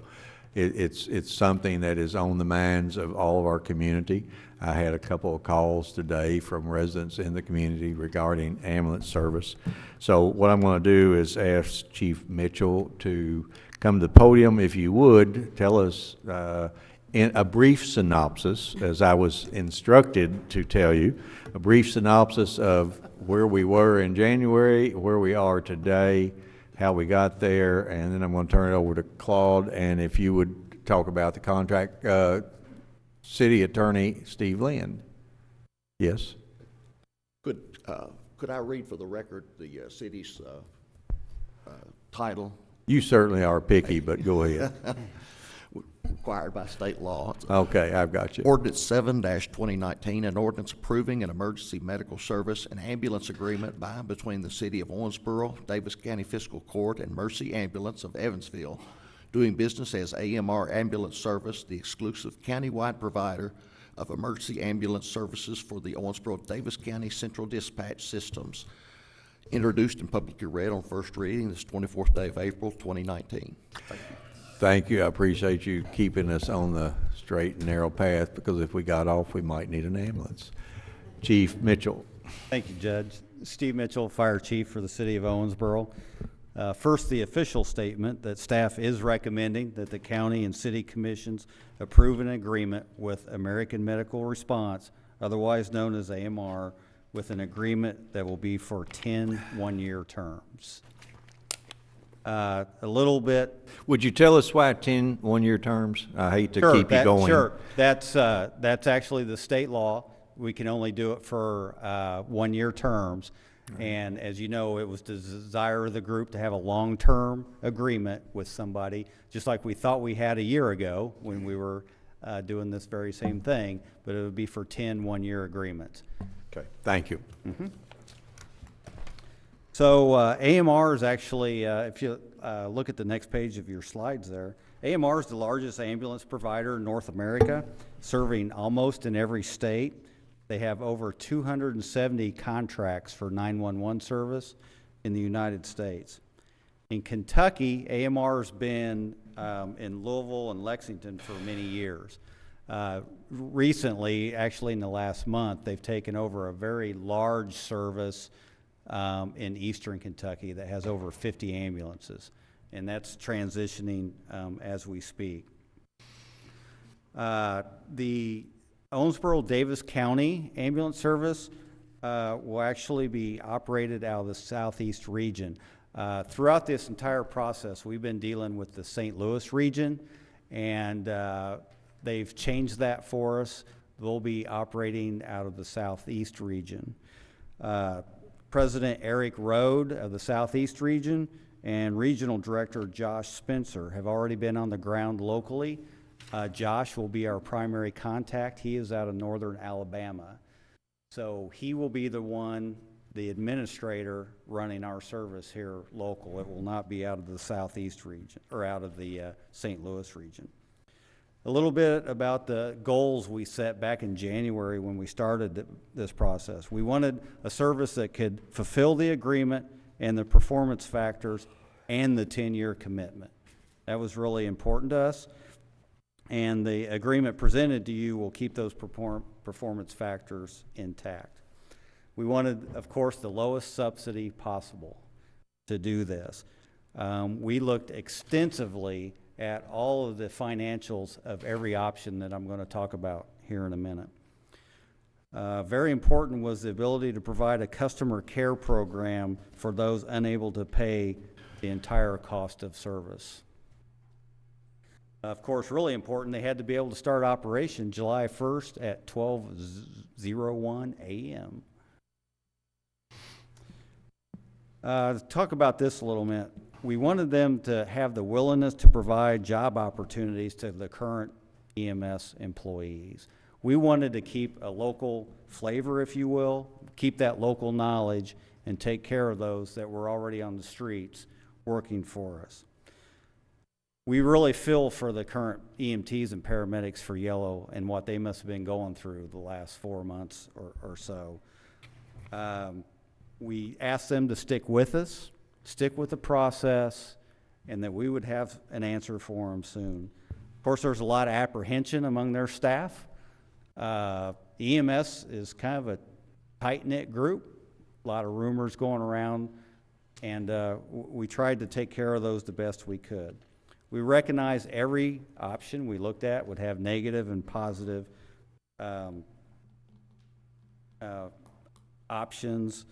it's something that is on the minds of all of our community. I had a couple of calls today from residents in the community regarding ambulance service. So what I'm going to do is ask Chief Mitchell to come to the podium. If you would, tell us in a brief synopsis, as I was instructed to tell you, a brief synopsis of where we were in January, where we are today, how we got there, and then I'm going to turn it over to Claude, and if you would talk about the contract, City Attorney Steve Lynn. Yes? Could I read for the record the city's title? You certainly are picky, but go ahead. Required by state law. Okay, I've got you. Ordinance 7-2019, an ordinance approving an emergency medical service and ambulance agreement by and between the City of Owensboro, Daviess County Fiscal Court, and Mercy Ambulance of Evansville, doing business as AMR Ambulance Service, the exclusive countywide provider of emergency ambulance services for the Owensboro-Daviess County Central Dispatch Systems. Introduced and publicly read on first reading this 24th day of April, 2019. Thank you. Thank you. I appreciate you keeping us on the straight and narrow path, because if we got off, we might need an ambulance. Chief Mitchell. Thank you, Judge. Steve Mitchell, Fire Chief for the City of Owensboro. First, the official statement that staff is recommending that the county and city commissions approve an agreement with American Medical Response, otherwise known as AMR, with an agreement that will be for 10 one-year terms. A little bit. Would you tell us why 10 one-year terms? I hate to keep you going. Sure. That's actually the state law. We can only do it for one-year terms. And as you know, it was the desire of the group to have a long-term agreement with somebody, just like we thought we had a year ago when we were doing this very same thing, but it would be for 10 one-year agreements. Okay, thank you. Mm-hmm. So AMR is actually, if you look at the next page of your slides there, AMR is the largest ambulance provider in North America, serving almost in every state. They have over 270 contracts for 911 service in the United States. In Kentucky, AMR has been in Louisville and Lexington for many years. Recently, actually in the last month, they've taken over a very large service in eastern Kentucky that has over 50 ambulances, and that's transitioning as we speak. The Owensboro-Daviess County Ambulance Service will actually be operated out of the southeast region. Throughout this entire process, we've been dealing with the St. Louis region, and they've changed that for us. They'll be operating out of the southeast region. President Eric Rode of the Southeast region and Regional Director Josh Spencer have already been on the ground locally. Josh will be our primary contact. He is out of northern Alabama. So he will be the administrator running our service here local. It will not be out of the Southeast region or out of the St. Louis region. A little bit about the goals we set back in January when we started this process. We wanted a service that could fulfill the agreement and the performance factors and the 10-year commitment. That was really important to us. And the agreement presented to you will keep those performance factors intact. We wanted, of course, the lowest subsidy possible. to do this. We looked extensively at all of the financials of every option that I'm going to talk about here in a minute. Very important was the ability to provide a customer care program for those unable to pay the entire cost of service. Of course, really important, they had to be able to start operation July 1st at 12:01 a.m. Talk about this a little bit. We wanted them to have the willingness to provide job opportunities to the current EMS employees. We wanted to keep a local flavor, if you will, keep that local knowledge and take care of those that were already on the streets working for us. We really feel for the current EMTs and paramedics for Yellow and what they must have been going through the last 4 months or so. We asked them to stick with us, stick with the process, and that we would have an answer for them soon. Of course, there's a lot of apprehension among their staff. EMS is kind of a tight-knit group, a lot of rumors going around, and we tried to take care of those the best we could. We recognize every option we looked at would have negative and positive options,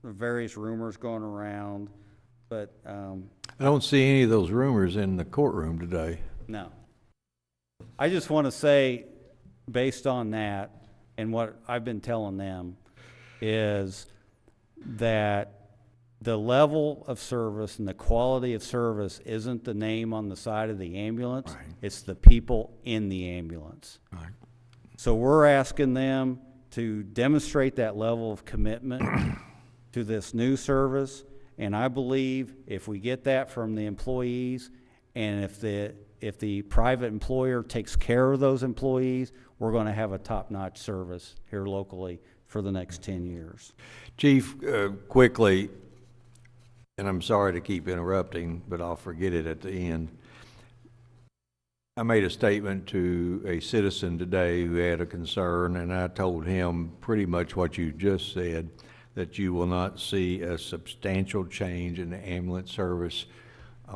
various rumors going around, but I don't see any of those rumors in the courtroom today. no. I just want to say, based on that, and what I've been telling them, is that the level of service and the quality of service isn't the name on the side of the ambulance. Right. It's the people in the ambulance. Right. So we're asking them to demonstrate that level of commitment to this new service, and I believe if we get that from the employees, and if the private employer takes care of those employees, we're going to have a top-notch service here locally for the next 10 years. Chief, quickly, and I'm sorry to keep interrupting, but I'll forget it at the end. I made a statement to a citizen today who had a concern, and I told him pretty much what you just said, that you will not see a substantial change in the ambulance service at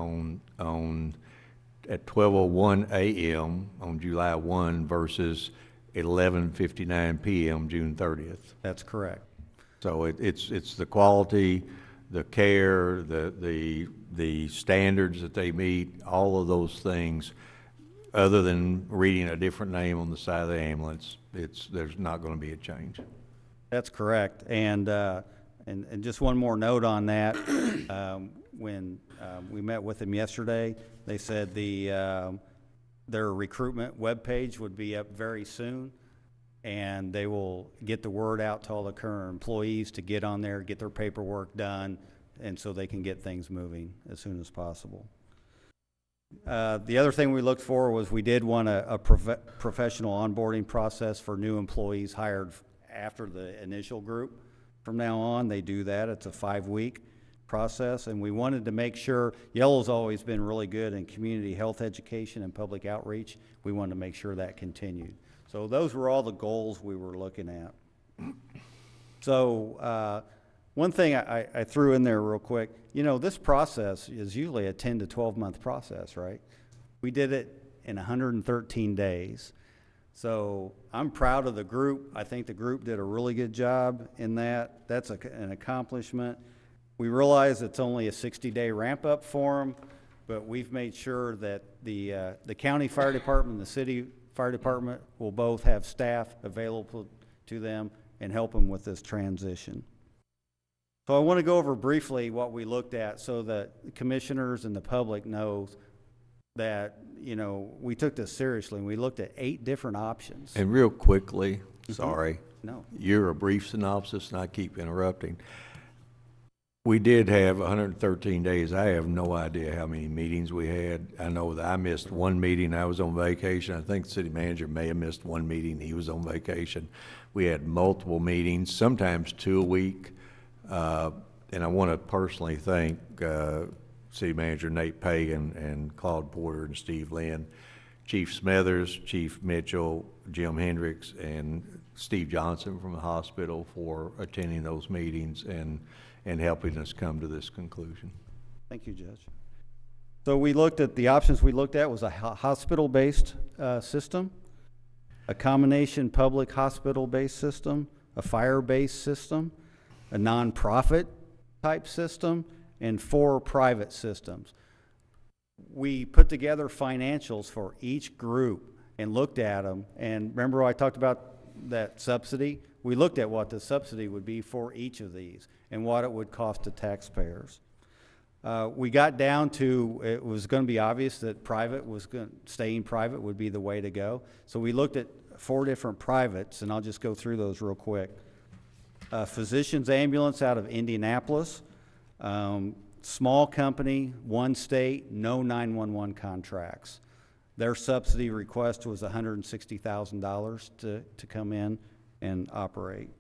12:01 a.m. on July 1 versus 11:59 p.m. June 30th. That's correct. So it's the quality, the care, the standards that they meet, all of those things. Other than reading a different name on the side of the ambulance, there's not going to be a change. That's correct. And just one more note on that. When we met with them yesterday, they said their recruitment webpage would be up very soon, and they will get the word out to all the current employees to get on there, get their paperwork done, and so they can get things moving as soon as possible. The other thing we looked for was we did want a professional onboarding process for new employees hired after the initial group. From now on, they do that. It's a 5-week process, and we wanted to make sure, Yellow's always been really good in community health education and public outreach. We wanted to make sure that continued. So those were all the goals we were looking at. So one thing I threw in there real quick, you know, this process is usually a 10 to 12 month process, right? We did it in 113 days. So I'm proud of the group. I think the group did a really good job in that. That's an accomplishment. We realize it's only a 60-day ramp-up for them, but we've made sure that the county fire department and the city fire department will both have staff available to them and help them with this transition. So I want to go over briefly what we looked at so that the commissioners and the public knows that, you know, we took this seriously, and we looked at 8 different options. And real quickly, sorry. No. You're a brief synopsis, and I keep interrupting. We did have 113 days. I have no idea how many meetings we had. I know that I missed one meeting. I was on vacation. I think the city manager may have missed one meeting. He was on vacation. We had multiple meetings, sometimes 2 a week. And I want to personally thank City Manager Nate Pagan and Claude Porter and Steve Lynn, Chief Smethers, Chief Mitchell, Jim Hendricks, and Steve Johnson from the hospital for attending those meetings and and helping us come to this conclusion. Thank you, Judge. So we looked at, the options we looked at was a hospital-based system, a combination public hospital-based system, a fire-based system, a nonprofit type system, and 4 private systems. We put together financials for each group and looked at them. And remember I talked about that subsidy? We looked at what the subsidy would be for each of these and what it would cost to taxpayers. We got down to, it was going to be obvious that staying private would be the way to go. So we looked at 4 different privates, and I'll just go through those real quick. Physicians Ambulance out of Indianapolis, small company, 1 state, no 911 contracts. Their subsidy request was $160,000 to come in and operate.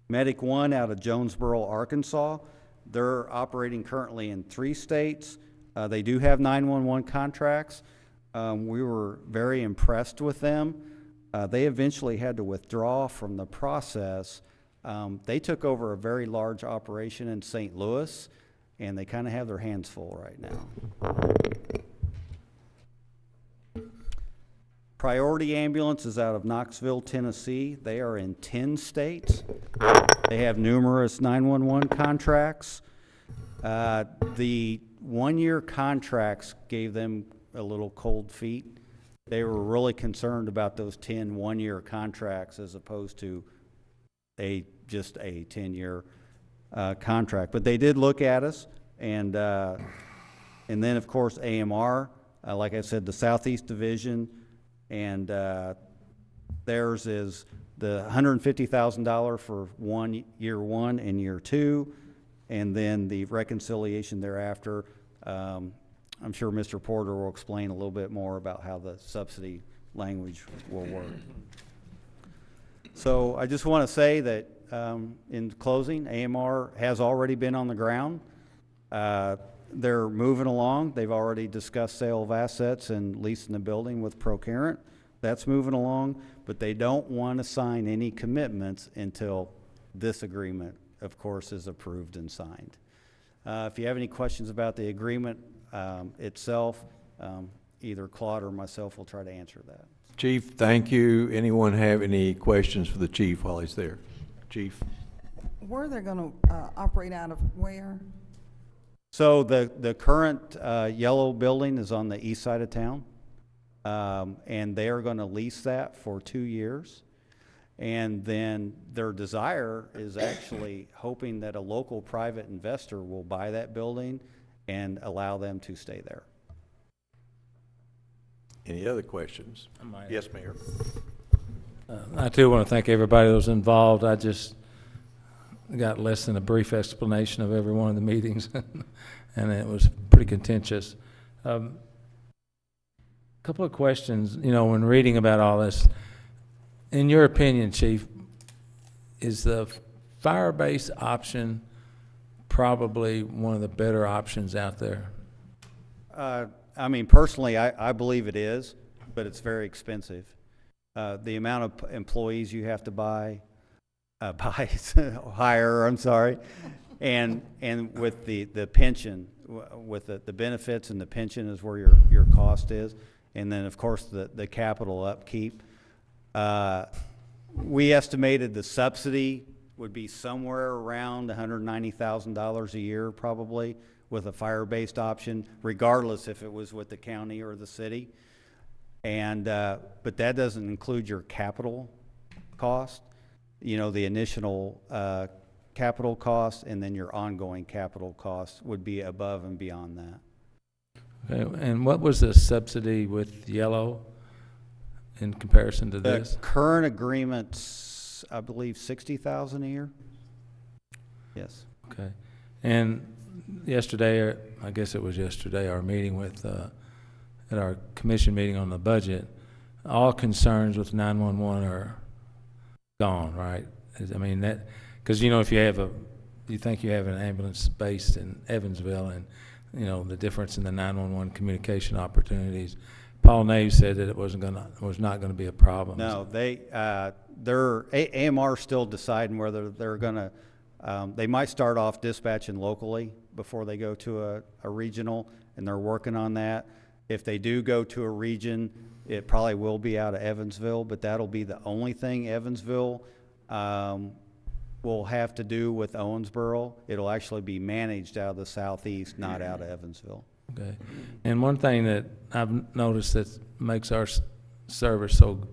Medic One out of Jonesboro, Arkansas. They're operating currently in 3 states. They do have 911 contracts. We were very impressed with them. They eventually had to withdraw from the process. They took over a very large operation in St. Louis, and they kind of have their hands full right now. Priority Ambulance is out of Knoxville, Tennessee. They are in 10 states. They have numerous 911 contracts. The 1-year contracts gave them a little cold feet. They were really concerned about those 10 1-year contracts as opposed to just a 10-year contract. But they did look at us, and then of course AMR, like I said, the Southeast Division, and theirs is the $150,000 for year one and year 2, and then the reconciliation thereafter. I'm sure Mr. Porter will explain a little bit more about how the subsidy language will work. So I just want to say that in closing, AMR has already been on the ground. They're moving along. They've already discussed sale of assets and leasing the building with Procurement. That's moving along, but they don't want to sign any commitments until this agreement, of course, is approved and signed. If you have any questions about the agreement itself, either Claude or myself will try to answer that. Chief, thank you. Anyone have any questions for the chief while he's there? Chief? Where they're going to operate out of where? So the current yellow building is on the east side of town, and they are going to lease that for 2 years. And then their desire is actually hoping that a local private investor will buy that building and allow them to stay there. Any other questions? Yes, Mayor. I too want to thank everybody that was involved. I just got less than a brief explanation of every one of the meetings, and it was pretty contentious. Couple of questions, you know, when reading about all this. In your opinion, Chief, is the fire-based option probably one of the better options out there? I mean, personally, I believe it is, but it's very expensive. The amount of employees you have to hire, I'm sorry, and with the pension, with the benefits and the pension is where your cost is, and then of course the capital upkeep. We estimated the subsidy would be somewhere around $190,000 a year probably with a fire-based option, regardless if it was with the county or the city. And but that doesn't include your capital cost, you know, the initial capital cost, and then your ongoing capital costs would be above and beyond that. Okay, and what was the subsidy with Yellow in comparison to this? The current agreement's, I believe, $60,000 a year. Yes. Okay. And yesterday, or I guess it was yesterday, our meeting with at our commission meeting on the budget, all concerns with 911 are gone, right? I mean that, because you know, if you think you have an ambulance based in Evansville, and you know the difference in the 911 communication opportunities. Paul Nave said that it was not going to be a problem. No, AMR still deciding whether they're going to They might start off dispatching locally before they go to a regional, and they're working on that. If they do go to a region, it probably will be out of Evansville, but that'll be the only thing Evansville will have to do with Owensboro. It'll actually be managed out of the southeast, not out of Evansville. Okay. And one thing that I've noticed that makes our service so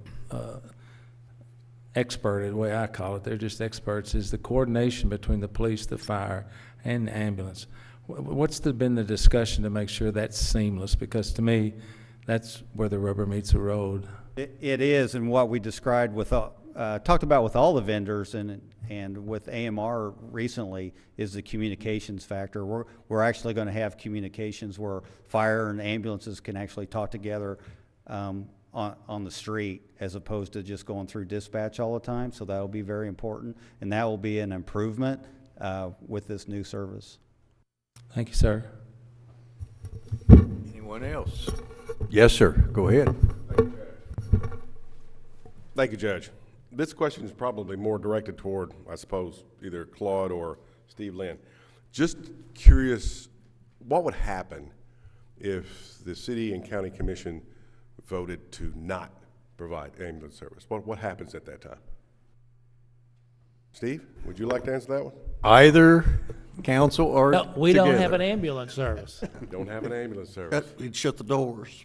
expert, the way I call it, they're just experts, is the coordination between the police, the fire, and the ambulance. What's been the discussion to make sure that's seamless? Because to me, that's where the rubber meets the road. It is, and what we described with, talked about with all the vendors and with AMR recently is the communications factor. We're actually going to have communications where fire and ambulances can actually talk together on the street as opposed to just going through dispatch all the time. So that will be very important, and that will be an improvement with this new service. Thank you, sir. Anyone else? Yes, sir. Go ahead. Thank you, Judge. This question is probably more directed toward, I suppose, either Claude or Steve Lynn. Just curious, what would happen if the city and county commission voted to not provide ambulance service? What happens at that time? Steve, would you like to answer that one? Either council or No, we together? don't have an ambulance service. We don't have an ambulance service. We'd shut the doors.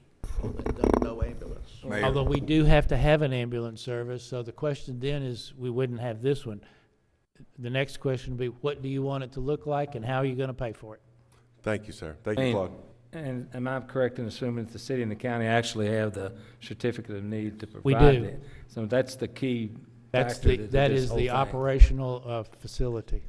No ambulance. Mayor. Although we do have to have an ambulance service, so the question then is, we wouldn't have this one. The next question would be, what do you want it to look like, and how are you going to pay for it? Thank you, sir. Thank you, Claude. And am I correct in assuming that the city and the county actually have the certificate of need to provide We do. it? So that's the key That's factor. that this is whole the thing. operational facility.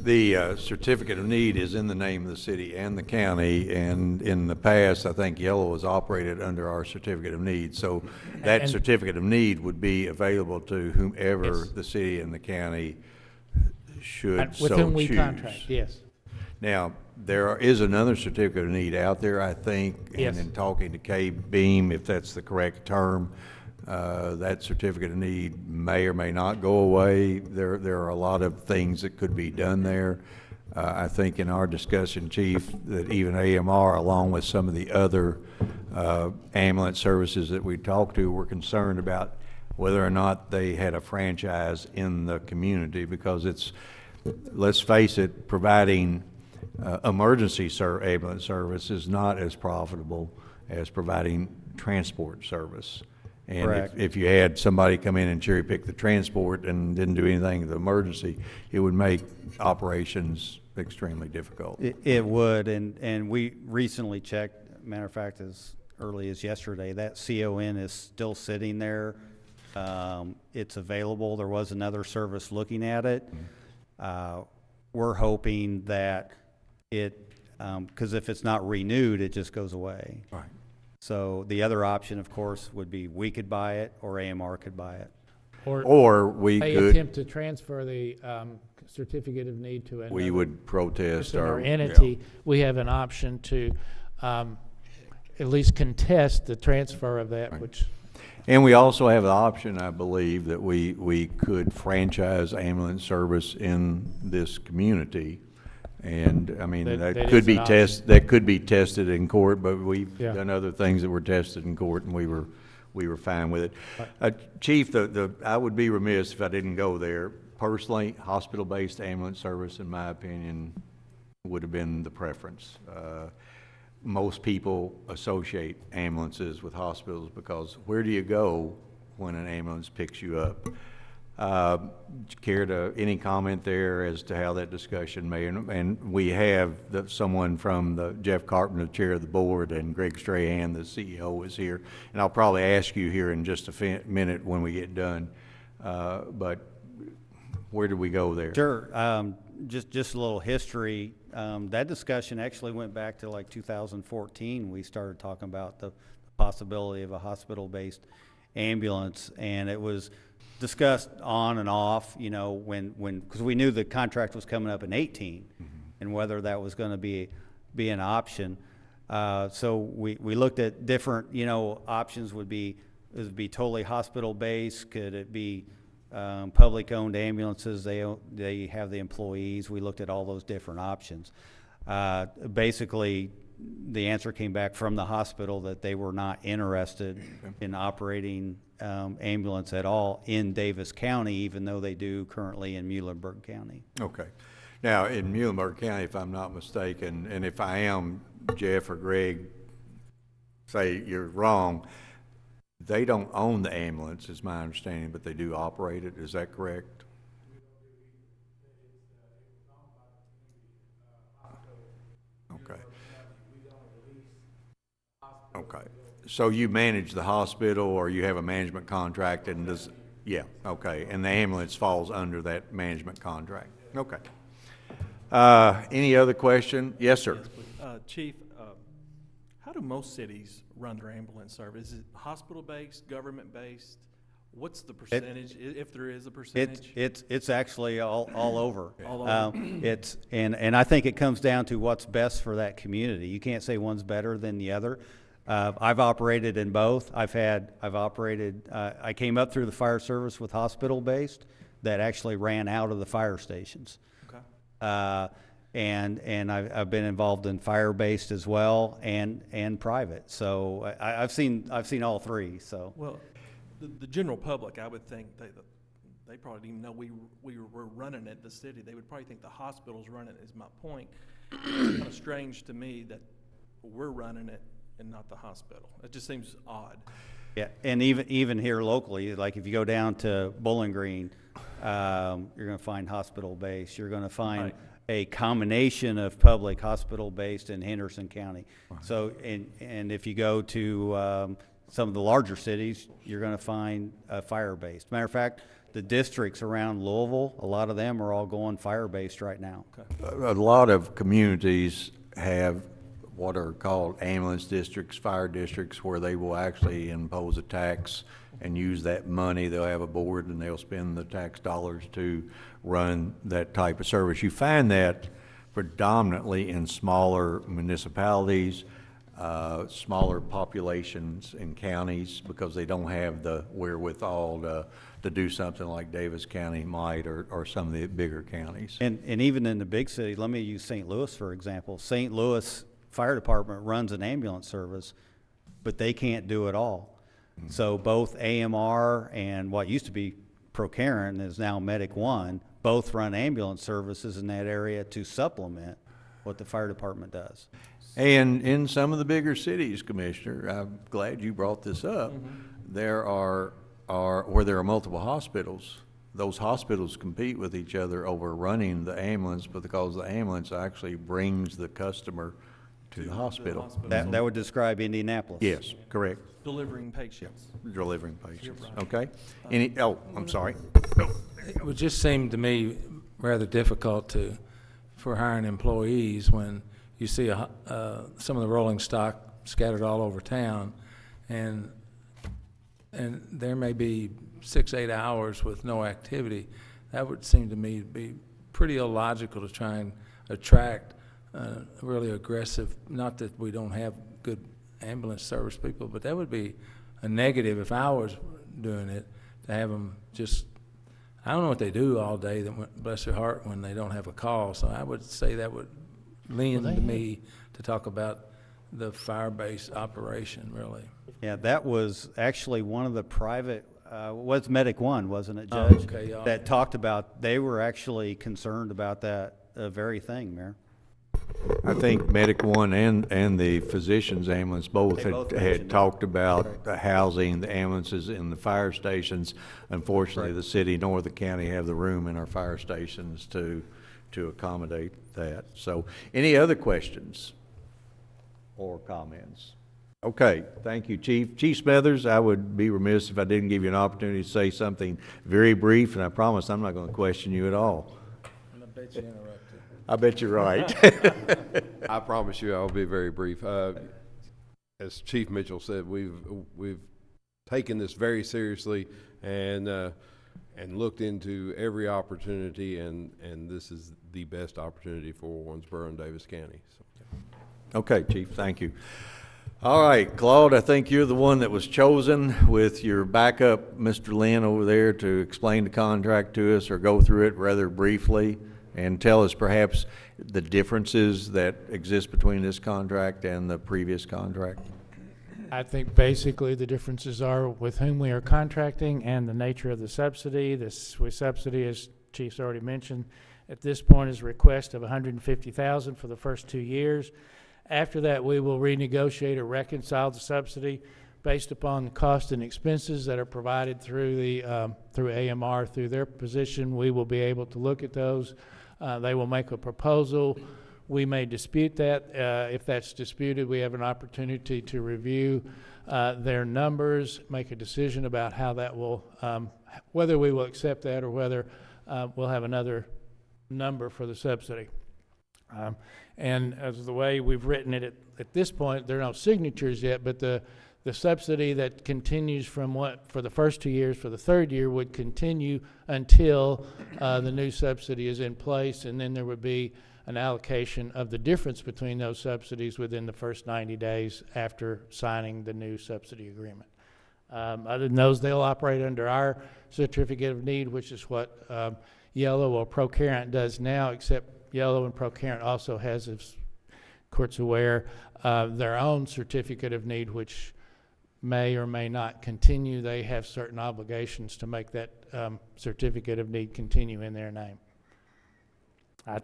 The certificate of need is in the name of the city and the county, and in the past, I think Yellow was operated under our certificate of need. So that And- certificate of need would be available to whomever Yes. the city and the county should And so with whom we choose. contract, yes. Now, there is another certificate of need out there, I think, Yes. and in talking to Kay Beam, if that's the correct term, that certificate of need may or may not go away. There are a lot of things that could be done there. I think in our discussion, Chief, that even AMR, along with some of the other ambulance services that we talked to, were concerned about whether or not they had a franchise in the community, because it's, let's face it, providing emergency ambulance service is not as profitable as providing transport service. And Correct. if you had somebody come in and cherry pick the transport and didn't do anything with the emergency, it would make operations extremely difficult. It would, and we recently checked, matter of fact, as early as yesterday, that CON is still sitting there. It's available. There was another service looking at it. We're hoping that it, because if it's not renewed, it just goes away. Right. So the other option, of course, would be we could buy it or AMR could buy it. Or we They could, attempt to transfer the certificate of need to another we would protest person or our entity. We have an option to at least contest the transfer of that, which And we also have the option, I believe, that we could franchise ambulance service in this community. And, I mean, That that is could be an option. that could be tested in court, but we've Yeah. done other things that were tested in court, and we were fine with it. Chief, I would be remiss if I didn't go there. Personally, hospital-based ambulance service, in my opinion, would have been the preference. Most people associate ambulances with hospitals because where do you go when an ambulance picks you up? Care to, any comment there as to how that discussion may, and we have someone from Jeff Carpenter, chair of the board, and Greg Strahan, the CEO, is here. And I'll probably ask you here in just a minute when we get done. But where did we go there? Sure. Just a little history. That discussion actually went back to like 2014. We started talking about the possibility of a hospital-based ambulance, and it was discussed on and off, you know, because we knew the contract was coming up in 18, and whether that was going to be an option. So we looked at different, you know, options. Would it be totally hospital-based? Could it be public-owned ambulances, they have the employees. We looked at all those different options. Basically, the answer came back from the hospital that they were not interested in operating ambulance at all in Davis County, even though they do currently in Muhlenberg County. Okay. Now, in Muhlenberg County, if I'm not mistaken, and if I am, Jeff or Greg, say you're wrong, they don't own the ambulance, is my understanding, but they do operate it. Is that correct? Okay. Okay. So you manage the hospital, or you have a management contract, and does, yeah, okay, and the ambulance falls under that management contract. Okay. Any other question? Yes, sir. Yes, please. Chief, how do most cities run their ambulance service? Is it hospital-based, government-based? What's the percentage, if there is a percentage? It's actually all over. All over. And I think it comes down to what's best for that community. You can't say one's better than the other. I've operated in both. I came up through the fire service with hospital-based that actually ran out of the fire stations. Okay. And I've been involved in fire-based as well, and private. So I've seen all three. So Well, the general public, I would think they probably didn't even know we were running it, the city. They would probably think the hospital's running it, is my point. It's kind of strange to me that we're running it and not the hospital. It just seems odd. yeah, and even here locally, like if you go down to Bowling Green, you're going to find hospital-based. You're going to find Right. a combination of public hospital-based in Henderson County. So, and if you go to some of the larger cities, you're going to find fire-based. Matter of fact, the districts around Louisville, a lot of them are all going fire-based right now. A lot of communities have what are called ambulance districts, fire districts, where they will actually impose a tax and use that money. They'll have a board and they'll spend the tax dollars to run that type of service. You find that predominantly in smaller municipalities, smaller populations in counties, because they don't have the wherewithal to do something like Davis County might, or some of the bigger counties. And even in the big city, let me use St. Louis for example. St. Louis Fire Department runs an ambulance service, but they can't do it all. So both AMR and what used to be Procaren is now Medic One, both run ambulance services in that area to supplement what the fire department does. And in some of the bigger cities, Commissioner, I'm glad you brought this up, there are where there are multiple hospitals, those hospitals compete with each other over running the ambulance, but because the ambulance actually brings the customer to the hospital. That would describe Indianapolis. Yes, correct. Delivering patients. Delivering patients, right. okay? I'm sorry. It would just seem to me rather difficult for hiring employees when you see some of the rolling stock scattered all over town, and there may be 6-8 hours with no activity. That would seem to me to be pretty illogical to try and attract really aggressive, not that we don't have good ambulance service people, but that would be a negative if I was doing it, to have them just, I don't know what they do all day, bless their heart, when they don't have a call. So I would say that would lean to me to talk about the fire-based operation, really. Yeah, that was actually one of the private, was Medic One, wasn't it, Judge? Okay, yeah. That talked about, they were actually concerned about that very thing, Mayor. I think Medic One and the physician's ambulance both They both had mentioned talked it. about the housing, the ambulances in the fire stations. Unfortunately, Right. the city nor the county have the room in our fire stations to accommodate that. So, any other questions or comments? Okay, thank you, Chief. Chief Smethers, I would be remiss if I didn't give you an opportunity to say something very brief, and I promise I'm not going to question you at all. And I bet you interrupted. I bet you're right. I promise you I'll be very brief. As Chief Mitchell said, we've taken this very seriously and looked into every opportunity, and this is the best opportunity for Owensboro and Davis County. So. Okay, Chief, thank you. All right, Claude, I think you're the one that was chosen with your backup, Mr. Lynn, over there to explain the contract to us or go through it rather briefly and tell us perhaps the differences that exist between this contract and the previous contract. I think basically the differences are with whom we are contracting and the nature of the subsidy. This subsidy, as Chief's already mentioned, at this point is a request of $150,000 for the first 2 years. After that, we will renegotiate or reconcile the subsidy based upon the cost and expenses that are provided through the through AMR, through their position. We will be able to look at those. They will make a proposal. We may dispute that. If that's disputed, we have an opportunity to review their numbers, make a decision about how that will, whether we will accept that or whether we'll have another number for the subsidy. And as the way we've written it at this point, there are no signatures yet, but the subsidy that continues from for the first 2 years, for the third year, would continue until the new subsidy is in place, and then there would be an allocation of the difference between those subsidies within the first 90 days after signing the new subsidy agreement. Other than those, they'll operate under our certificate of need, which is what Yellow or Procurement does now, except Yellow and Procurement also has, as court's aware, their own certificate of need, which may or may not continue. They have certain obligations to make that certificate of need continue in their name. I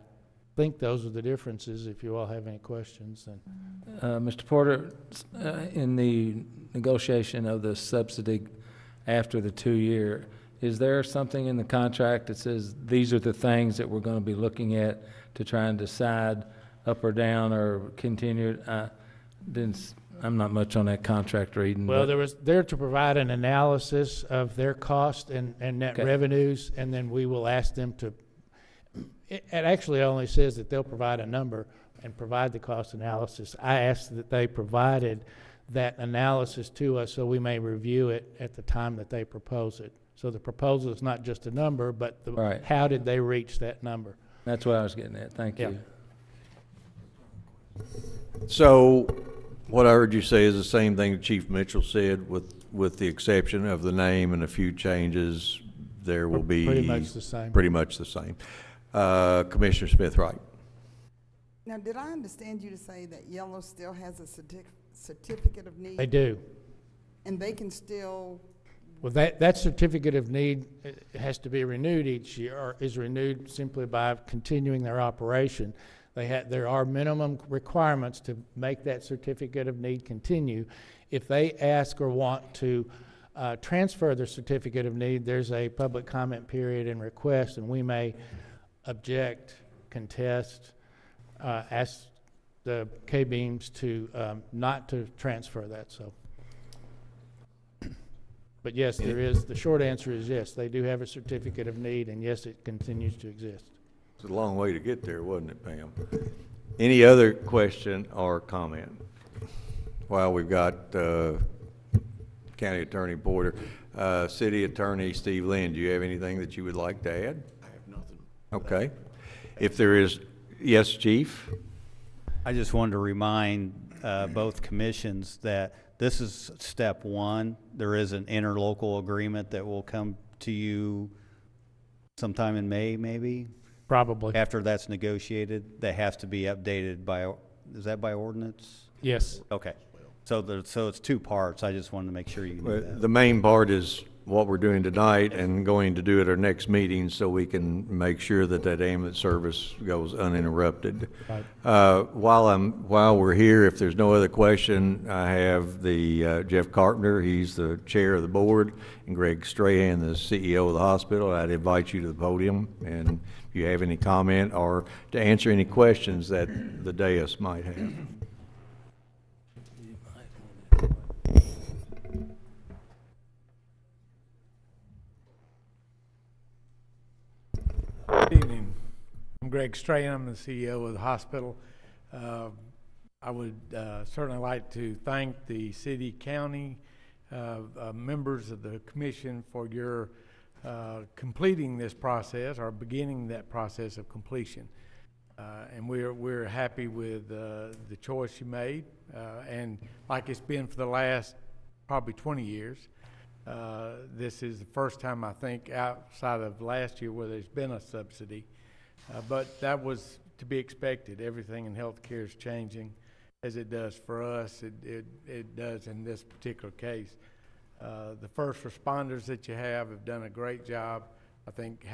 think those are the differences. If you all have any questions, then. Mr. Porter, in the negotiation of the subsidy after the 2 year, is there something in the contract that says these are the things that we're going to be looking at to try and decide up or down or continue? I'm not much on that contract reading. Well, there was there to provide an analysis of their cost and net revenues, and then we will ask them to. It actually only says that they'll provide a number and provide the cost analysis. I asked that they provided that analysis to us so we may review it at the time that they propose it. So the proposal is not just a number, but how did they reach that number? That's what I was getting at. Thank you. So what I heard you say is the same thing Chief Mitchell said, with the exception of the name and a few changes. There will be pretty much the same. Pretty much the same. Commissioner Smith, right? Now, did I understand you to say that Yellow still has a certificate of need? They do. And they can still. Well, that certificate of need has to be renewed each year, or is renewed simply by continuing their operation. There are minimum requirements to make that certificate of need continue. If they ask or want to transfer their certificate of need, there's a public comment period and request, and we may object, contest, ask the K-beams to not to transfer that. So. But yes, there is. The short answer is yes, they do have a certificate of need, and yes, it continues to exist. It's a long way to get there, wasn't it, Pam? Any other question or comment? Well, we've got County Attorney Porter. City Attorney Steve Lynn, do you have anything that you would like to add? I have nothing. Okay. If there is, yes, Chief? I just wanted to remind both commissions that this is step one. There is an interlocal agreement that will come to you sometime in May, maybe? Probably. After that's negotiated, that has to be updated by, is that by ordinance? Yes. Okay. So it's two parts. I just wanted to make sure you knew that. The main part is what we're doing tonight and going to do at our next meeting so we can make sure that ambulance service goes uninterrupted. Right. While we're here, if there's no other question, I have the Jeff Carpenter, he's the chair of the board, and Greg Strahan, the CEO of the hospital. I'd invite you to the podium, and if you have any comment or to answer any questions that the dais might have. Good evening. I'm Greg Strahan. I'm the CEO of the hospital. I would certainly like to thank the city, county, members of the commission for your completing this process or beginning that process of completion. And we're happy with the choice you made. And like it's been for the last probably 20 years, this is the first time, I think, outside of last year where there's been a subsidy. But that was to be expected. Everything in healthcare is changing, as it does for us. It does in this particular case. The first responders that you have done a great job. I think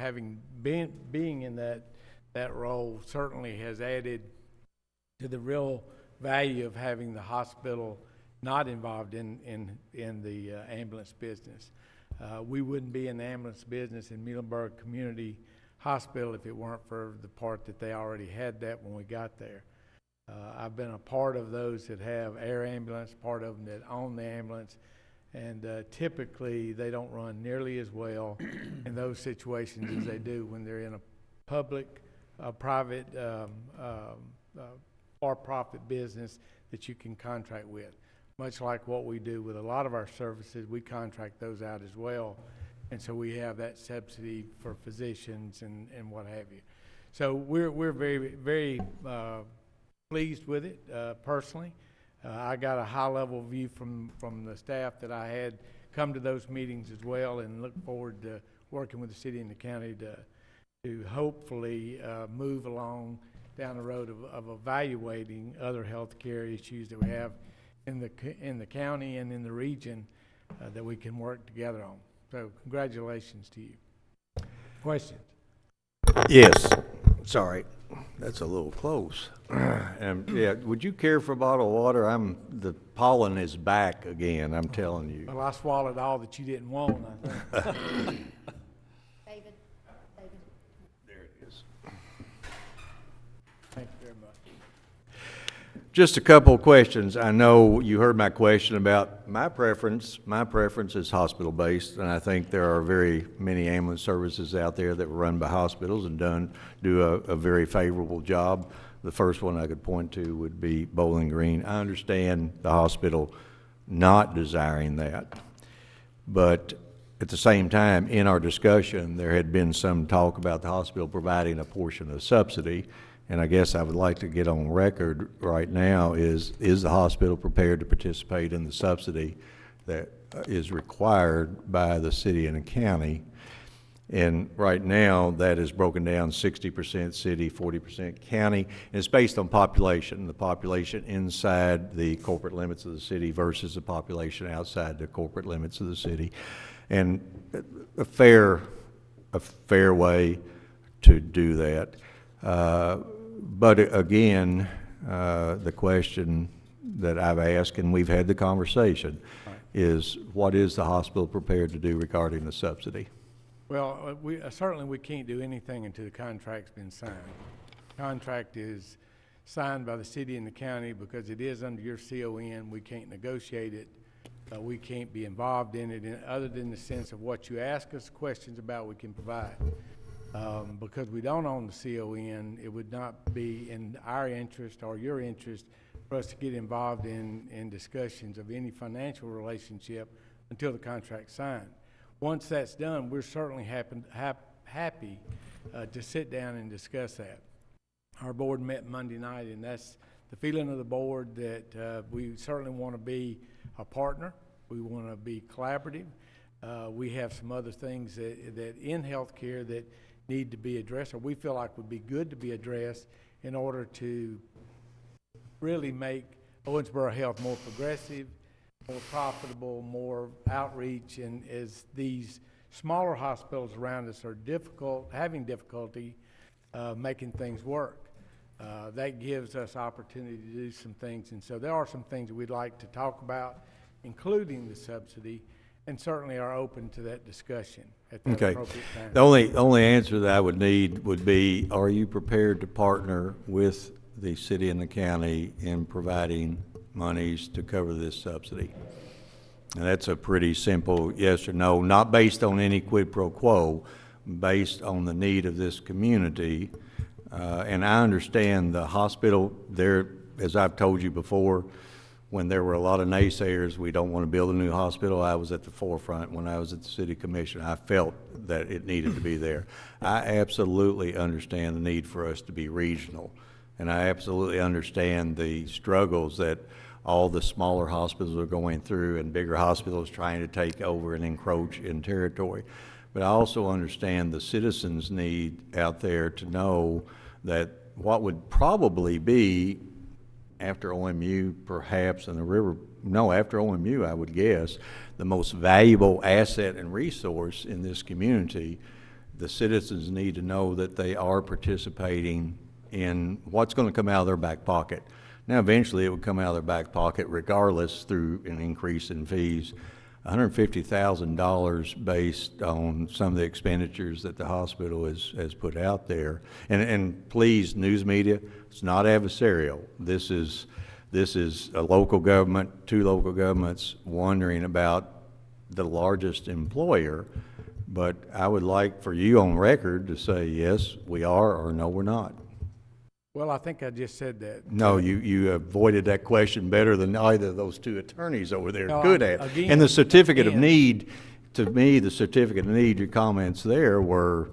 being in that role certainly has added to the real value of having the hospital not involved in the ambulance business. We wouldn't be in the ambulance business in Muhlenberg Community Hospital if it weren't for the part that they already had that when we got there. I've been a part of those that have air ambulance, part of them that own the ambulance, and typically they don't run nearly as well in those situations as they do when they're in a public, private, for-profit business that you can contract with. Much like what we do with a lot of our services, we contract those out as well. And so we have that subsidy for physicians and what have you. So we're very, very pleased with it personally. I got a high-level view from the staff that I had come to those meetings as well, and look forward to working with the city and the county to hopefully move along down the road of evaluating other healthcare issues that we have in the county and in the region that we can work together on. So congratulations to you. Questions? Yes. Sorry, that's a little close. Yeah, would you care for a bottle of water? The pollen is back again, I'm telling you. Well, I swallowed all that you didn't want, I think. David. There it is. Thank you very much. Just a couple of questions. I know you heard my question about my preference. My preference is hospital-based, and I think there are very many ambulance services out there that were run by hospitals and do a very favorable job. The first one I could point to would be Bowling Green. I understand the hospital not desiring that, but at the same time, in our discussion, there had been some talk about the hospital providing a portion of subsidy. And I guess I would like to get on record right now is the hospital prepared to participate in the subsidy that is required by the city and the county? And right now, that is broken down 60% city, 40% county. And it's based on population, the population inside the corporate limits of the city versus the population outside the corporate limits of the city. And a fair way to do that. But again, the question that I've asked, and we've had the conversation, is what is the hospital prepared to do regarding the subsidy? Well, certainly we can't do anything until the contract's been signed. The contract is signed by the city and the county because it is under your CON. We can't negotiate it. We can't be involved in it other than the sense of what you ask us questions about we can provide. Because we don't own the CON, it would not be in our interest or your interest for us to get involved in discussions of any financial relationship until the contract's signed. Once that's done, we're certainly happy to sit down and discuss that. Our board met Monday night, and that's the feeling of the board that we certainly want to be a partner. We want to be collaborative. We have some other things that in healthcare that need to be addressed, or we feel like would be good to be addressed in order to really make Owensboro Health more progressive, more profitable, more outreach, and as these smaller hospitals around us are having difficulty making things work. That gives us opportunity to do some things, and so there are some things that we'd like to talk about, including the subsidy, and certainly are open to that discussion at the appropriate time. The only answer that I would need would be, are you prepared to partner with the city and the county in providing monies to cover this subsidy? And that's a pretty simple yes or no, not based on any quid pro quo, based on the need of this community. And I understand the hospital there, as I've told you before, when there were a lot of naysayers, we don't want to build a new hospital, I was at the forefront when I was at the city commission. I felt that it needed to be there. I absolutely understand the need for us to be regional, and I absolutely understand the struggles that all the smaller hospitals are going through and bigger hospitals trying to take over and encroach in territory. But I also understand the citizens' need out there to know that what would probably be after OMU perhaps, and the river, no, after OMU I would guess, the most valuable asset and resource in this community, the citizens need to know that they are participating in what's going to come out of their back pocket. Now eventually it would come out of their back pocket regardless through an increase in fees. $150,000 based on some of the expenditures that the hospital has put out there. And please, news media, it's not adversarial. This is a local government, two local governments wondering about the largest employer. But I would like for you on record to say, yes, we are, or no, we're not. Well, I think I just said that. No, you avoided that question better than either of those two attorneys over there No, could have. again, And the certificate of again. need, to me, the certificate of need, your comments there were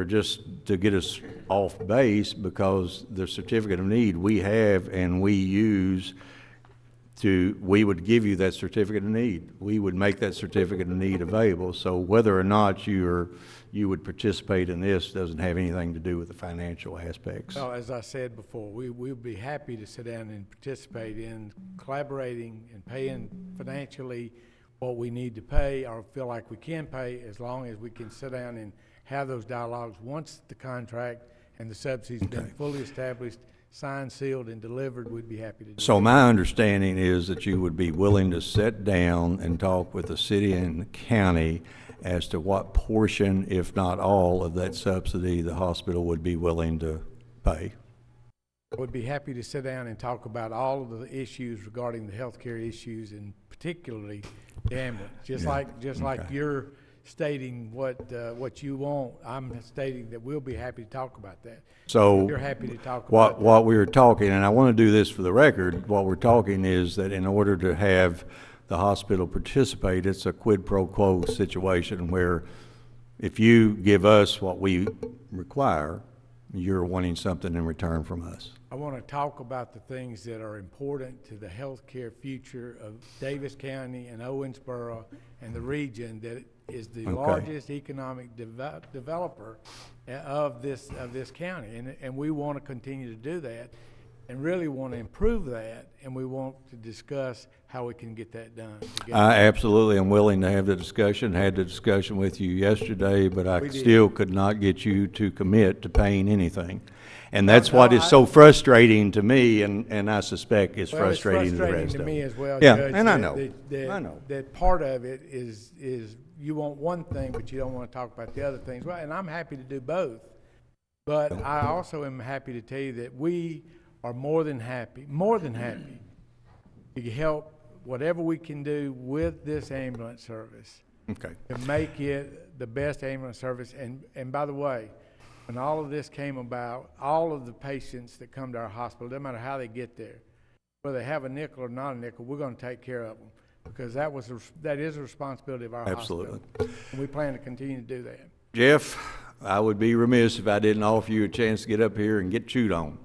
just to get us off base, because the certificate of need we have and we use we would give you that certificate of need. We would make that certificate of need available. So whether or not you would participate in this doesn't have anything to do with the financial aspects. Well, as I said before, we'll be happy to sit down and participate in collaborating and paying financially what we need to pay or feel like we can pay, as long as we can sit down and have those dialogues once the contract and the subsidy's been fully established, signed, sealed, and delivered. We'd be happy to do So that. my understanding is that you would be willing to sit down and talk with the city and the county as to what portion, if not all, of that subsidy the hospital would be willing to pay. Would be happy to sit down and talk about all of the issues regarding the healthcare issues, and particularly the ambulance. Just like you're stating what you want, I'm stating that we'll be happy to talk about that. So you're happy to talk about what we were talking, and I want to do this for the record, what we're talking is that in order to have the hospital participate, it's a quid pro quo situation where if you give us what we require, you're wanting something in return from us. I want to talk about the things that are important to the healthcare future of Daviess County and Owensboro and the region that is the largest economic developer of this county, and we want to continue to do that, and really want to improve that, and we want to discuss how we can get that done together. I absolutely am willing to have the discussion. Had the discussion with you yesterday, but I still could not get you to commit to paying anything. And that's what is so frustrating to me, and I suspect it's frustrating to the rest of them. It's frustrating to me as well, Yeah, Judge. and I know. That part of it is you want one thing, but you don't want to talk about the other things. Well, and I'm happy to do both. But I also am happy to tell you that we are more than happy to help whatever we can do with this ambulance service to make it the best ambulance service. And by the way, when all of this came about, all of the patients that come to our hospital, no matter how they get there, whether they have a nickel or not a nickel, we're going to take care of them, because that is a responsibility of our hospital. And we plan to continue to do that. Jeff, I would be remiss if I didn't offer you a chance to get up here and get chewed on.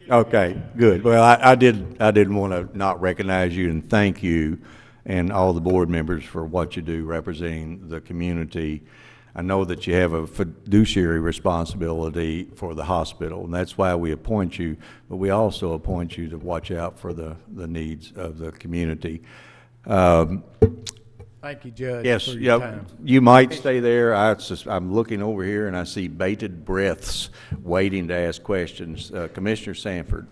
Okay, good. Well, I didn't want to not recognize you and thank you and all the board members for what you do representing the community. I know that you have a fiduciary responsibility for the hospital, and that's why we appoint you, but we also appoint you to watch out for the needs of the community. Thank you, Judge, yes, for your time. You might stay there. I'm looking over here and I see bated breaths waiting to ask questions. Commissioner Sanford.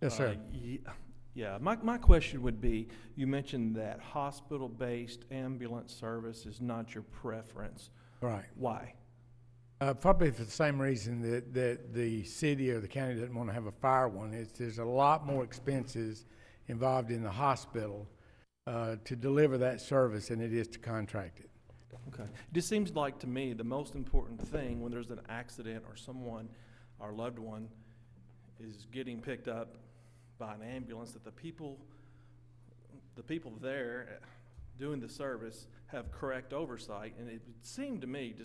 Yes, sir. Yeah, my question would be, you mentioned that hospital-based ambulance service is not your preference. Right. Why? Probably for the same reason that the city or the county doesn't want to have a fire one. There's a lot more expenses involved in the hospital to deliver that service than it is to contract it. Okay. It just seems like to me the most important thing when there's an accident or someone, our loved one, is getting picked up by an ambulance, that the people there doing the service have correct oversight. And it seemed to me,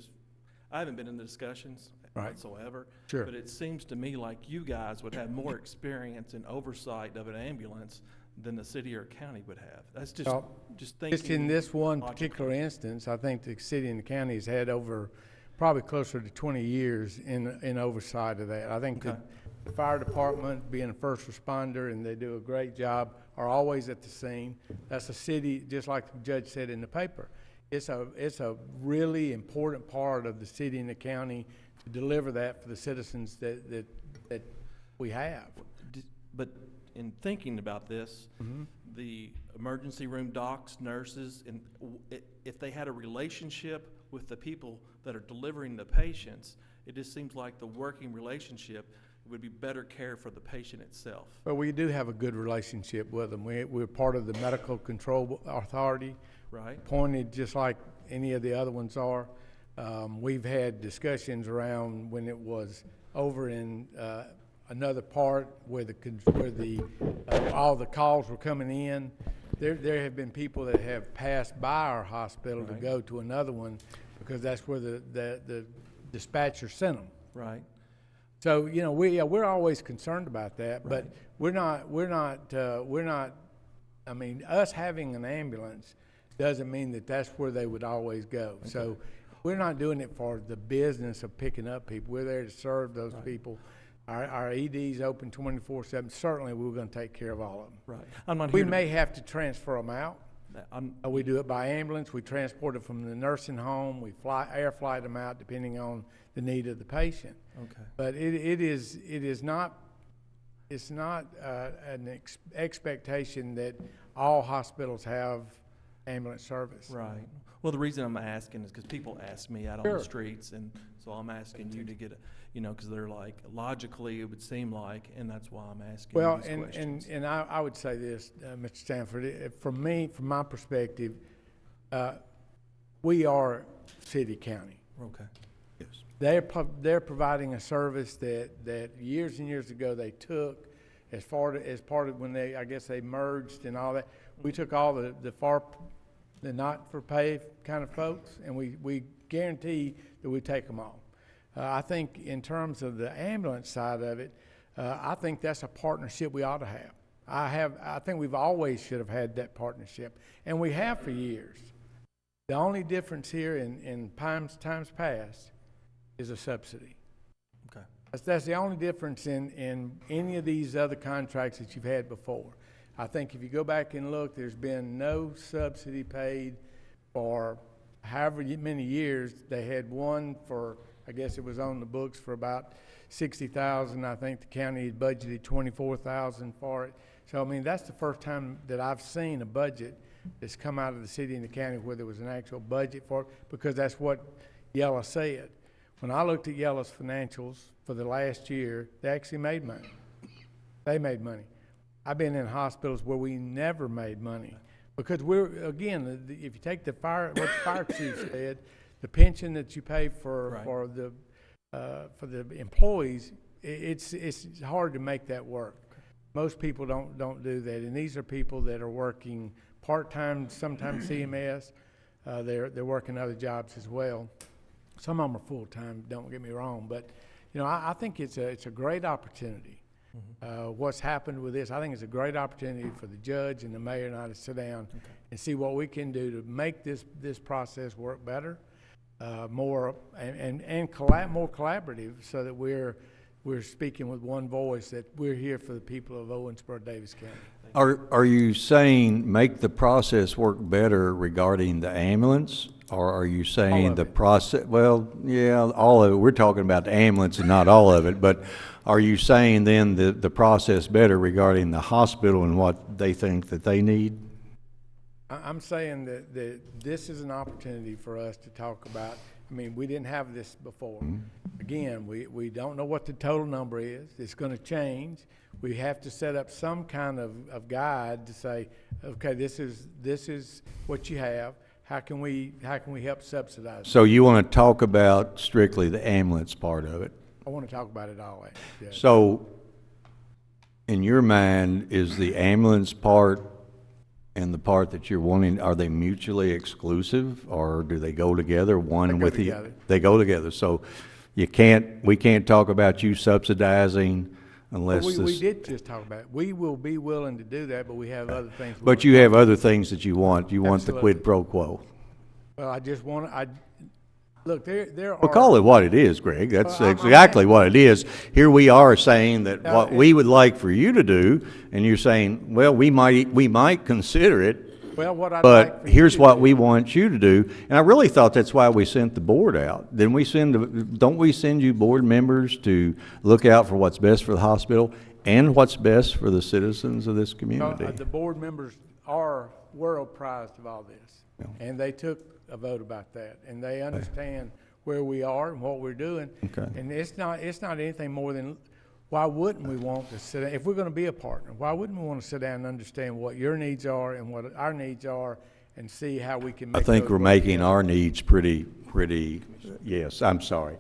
I haven't been in the discussions whatsoever, Sure. but it seems to me like you guys would have more experience in oversight of an ambulance than the city or county would have. That's just Well, thinking. Just in this one logically. particular instance, I think the city and the county has had over probably closer to 20 years in oversight of that. I think Okay. the fire department, being a first responder, and they do a great job, are always at the scene. That's a city, just like the judge said in the paper. It's a really important part of the city and the county to deliver that for the citizens that we have. But in thinking about this, the emergency room docs, nurses, and if they had a relationship with the people that are delivering the patients, it just seems like the working relationship would be better care for the patient itself. But we do have a good relationship with them. We're part of the Medical Control Authority. Right. Appointed just like any of the other ones are. We've had discussions around when it was over in another part where all the calls were coming in. There have been people that have passed by our hospital to go to another one because that's where the dispatcher sent them. Right. So we're always concerned about that, but we're not. I mean, us having an ambulance doesn't mean that that's where they would always go. Okay. So we're not doing it for the business of picking up people. We're there to serve those people. Our ED's open 24/7. Certainly, we're going to take care of all of them. Right. I'm not We here may have to transfer them out. to, We do it by ambulance. We transport them from the nursing home. We air flight them out depending on the need of the patient. Okay. But it is not. It's not an expectation that all hospitals have ambulance service. Right. Well, the reason I'm asking is because people ask me out on the streets, and so I'm asking you to get because they're like, logically, it would seem like, and that's why I'm asking Well, these questions. and I would say this, Mr. Stanford, from my perspective, we are city county. Okay. Yes. They're providing a service that years and years ago they took as part of when they merged and all that. We took all the not for pay kind of folks, and we guarantee that we take them all. I think in terms of the ambulance side of it, I think that's a partnership we ought to have. I think we've always should have had that partnership, and we have for years. The only difference here in times past is a subsidy. Okay. That's the only difference in any of these other contracts that you've had before. I think if you go back and look, there's been no subsidy paid for however many years. They had one for, I guess it was on the books for about $60,000. I think the county had budgeted $24,000 for it. So, I mean, that's the first time that I've seen a budget that's come out of the city and the county where there was an actual budget for it, because that's what Yella said. When I looked at Yella's financials for the last year, they actually made money. They made money. I've been in hospitals where we never made money because if you take what the fire chief said, the pension that you pay for the employees, it's hard to make that work. Most people don't do that, and these are people that are working part-time, sometimes CMS. They're working other jobs as well. Some of them are full-time, don't get me wrong, but I think it's a great opportunity. What's happened with this, I think it's a great opportunity for the judge and the mayor and I to sit down and see what we can do to make this process work better, more collaborative, so that we're speaking with one voice, that we're here for the people of Owensboro, Daviess County. Are you saying make the process work better regarding the ambulance? Or are you saying the process, well, yeah, all of it, we're talking about the ambulance and not all of it, but are you saying then the process better regarding the hospital and what they think that they need? I'm saying that this is an opportunity for us to talk about. I mean, we didn't have this before. Again, we don't know what the total number is. It's going to change. We have to set up some kind of guide to say, okay, this is what you have. How can we help subsidize it? So you want to talk about strictly the ambulance part of it? I want to talk about it all. Yeah. So in your mind, is the ambulance part and the part that you're wanting, are they mutually exclusive, or do they go together, one with the? They go together, so we can't talk about you subsidizing unless Well, this. we did just talk about it. We will be willing to do that, but we have other things. But you have other things that you want. You want the quid pro quo. Well, I just want, look, there are. Well, call it what it is, Greg. That's Well, exactly what it is. Here we are saying that what we would like for you to do, and you're saying, well, we might consider it, Well, what I'd like but for you here's to what do- we want you to do. And I really thought that's why we sent the board out. Don't we send you board members to look out for what's best for the hospital and what's best for the citizens of this community? The board members were apprised of all this, and they took a vote about that, and they understand where we are and what we're doing. Okay. And it's not anything more than, why wouldn't we want to sit down, if we're gonna be a partner, why wouldn't we wanna sit down and understand what your needs are and what our needs are, and see how we can I make think those we're work making together? our needs pretty, yes, I'm sorry.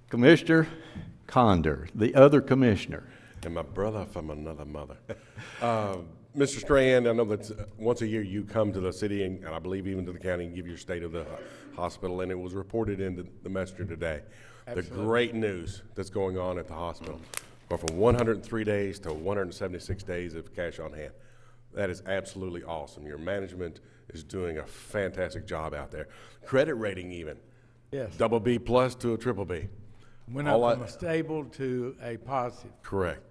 Commissioner Condor, the other commissioner. And my brother from another mother. Mr. Strand, I know that once a year you come to the city and I believe even to the county and give your state of the hospital, and it was reported in the Messenger today. Absolutely. The great news that's going on at the hospital, going from 103 days to 176 days of cash on hand. That is absolutely awesome. Your management is doing a fantastic job out there. Credit rating even. Yes. Double B plus to a triple B. Went All up from I- a stable to a positive. Correct.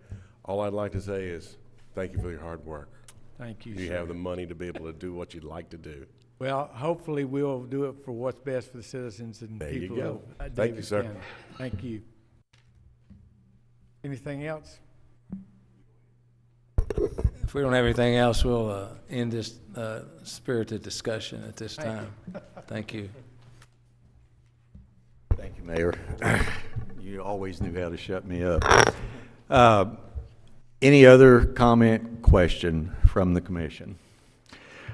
All I'd like to say is thank you for your hard work. Thank you, You sir. have the money to be able to do what you'd like to do. Well, hopefully we'll do it for what's best for the citizens and There you people go. of Thank you, Daviess sir. County. Thank you. Anything else? If we don't have anything else, we'll end this spirited discussion at this Thank time. Thank you. Thank you, Mayor. You always knew how to shut me up. Any other comment, question from the commission?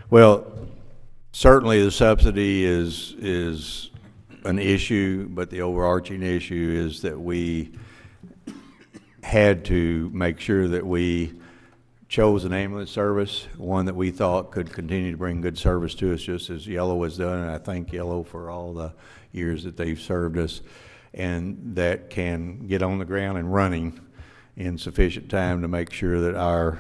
Well, certainly the subsidy is an issue, but the overarching issue is that we had to make sure that we chose an ambulance service, one that we thought could continue to bring good service to us, just as Yellow has done, and I thank Yellow for all the years that they've served us, and that can get on the ground and running in sufficient time to make sure that our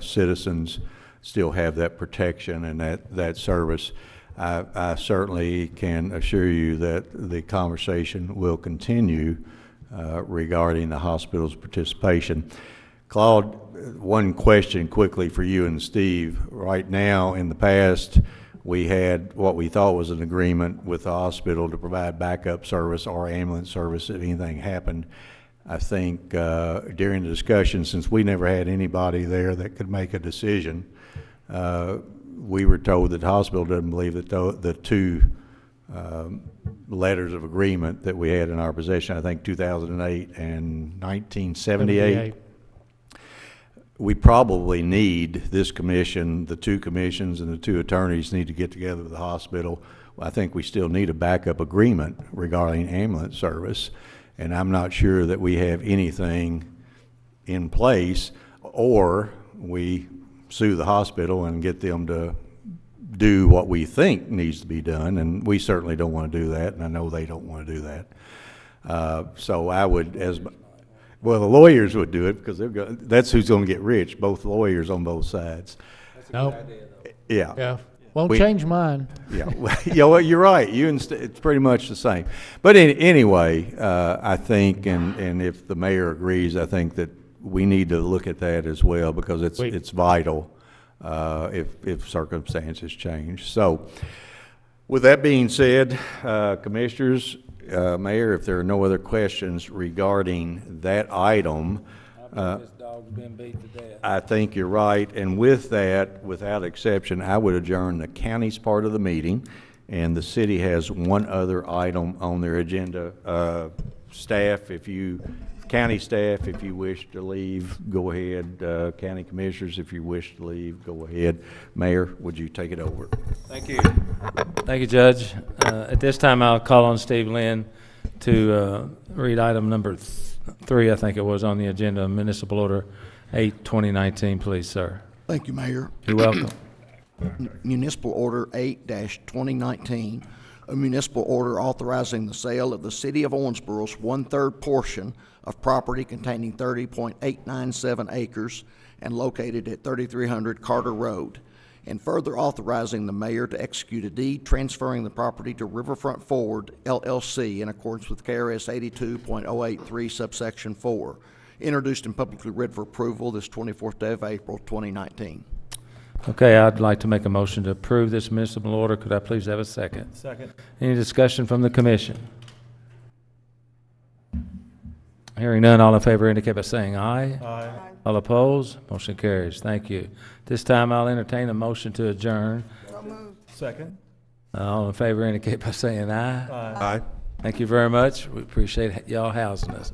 citizens still have that protection and that service. I certainly can assure you that the conversation will continue regarding the hospital's participation. Claude, one question quickly for you and Steve. Right now, in the past, we had what we thought was an agreement with the hospital to provide backup service or ambulance service if anything happened. I think during the discussion, since we never had anybody there that could make a decision, we were told that the hospital doesn't believe that the two letters of agreement that we had in our possession, I think 2008 and 1978, we probably need this commission, the two commissions and the two attorneys need to get together with the hospital. I think we still need a backup agreement regarding ambulance service, and I'm not sure that we have anything in place, or we sue the hospital and get them to do what we think needs to be done, and we certainly don't want to do that, and I know they don't want to do that. So I would, well, the lawyers would do it because that's who's going to get rich, both lawyers on both sides. Nope. Yeah. Yeah. Won't change mine. Yeah. Yeah, well, you're right. It's pretty much the same. But anyway, I think, and if the mayor agrees, I think that we need to look at that as well because it's vital if circumstances change. So with that being said, commissioners, Mayor, if there are no other questions regarding that item, This dog's been beat to death. I think you're right. And with that, without exception, I would adjourn the county's part of the meeting. And the city has one other item on their agenda. Staff, county staff, if you wish to leave, go ahead. County commissioners, if you wish to leave, go ahead. Mayor, would you take it over? Thank you. Thank you, Judge. At this time, I'll call on Steve Lynn to read item number 3, I think it was, on the agenda, Municipal Order 8, 2019, please, sir. Thank you, Mayor. You're welcome. Municipal Order 8-2019, a municipal order authorizing the sale of the City of Owensboro's 1/3 portion of property containing 30.897 acres and located at 3300 Carter Road, and further authorizing the mayor to execute a deed transferring the property to Riverfront Forward LLC in accordance with KRS 82.083 subsection 4, introduced and publicly read for approval this 24th day of April 2019. Okay, I'd like to make a motion to approve this municipal order. Could I please have a second? Second. Any discussion from the commission? Hearing none, all in favor indicate by saying aye. Aye. All opposed? Motion carries. Thank you. This time I'll entertain a motion to adjourn. So moved. Second. All in favor indicate by saying aye. Aye. Aye. Thank you very much. We appreciate y'all housing us.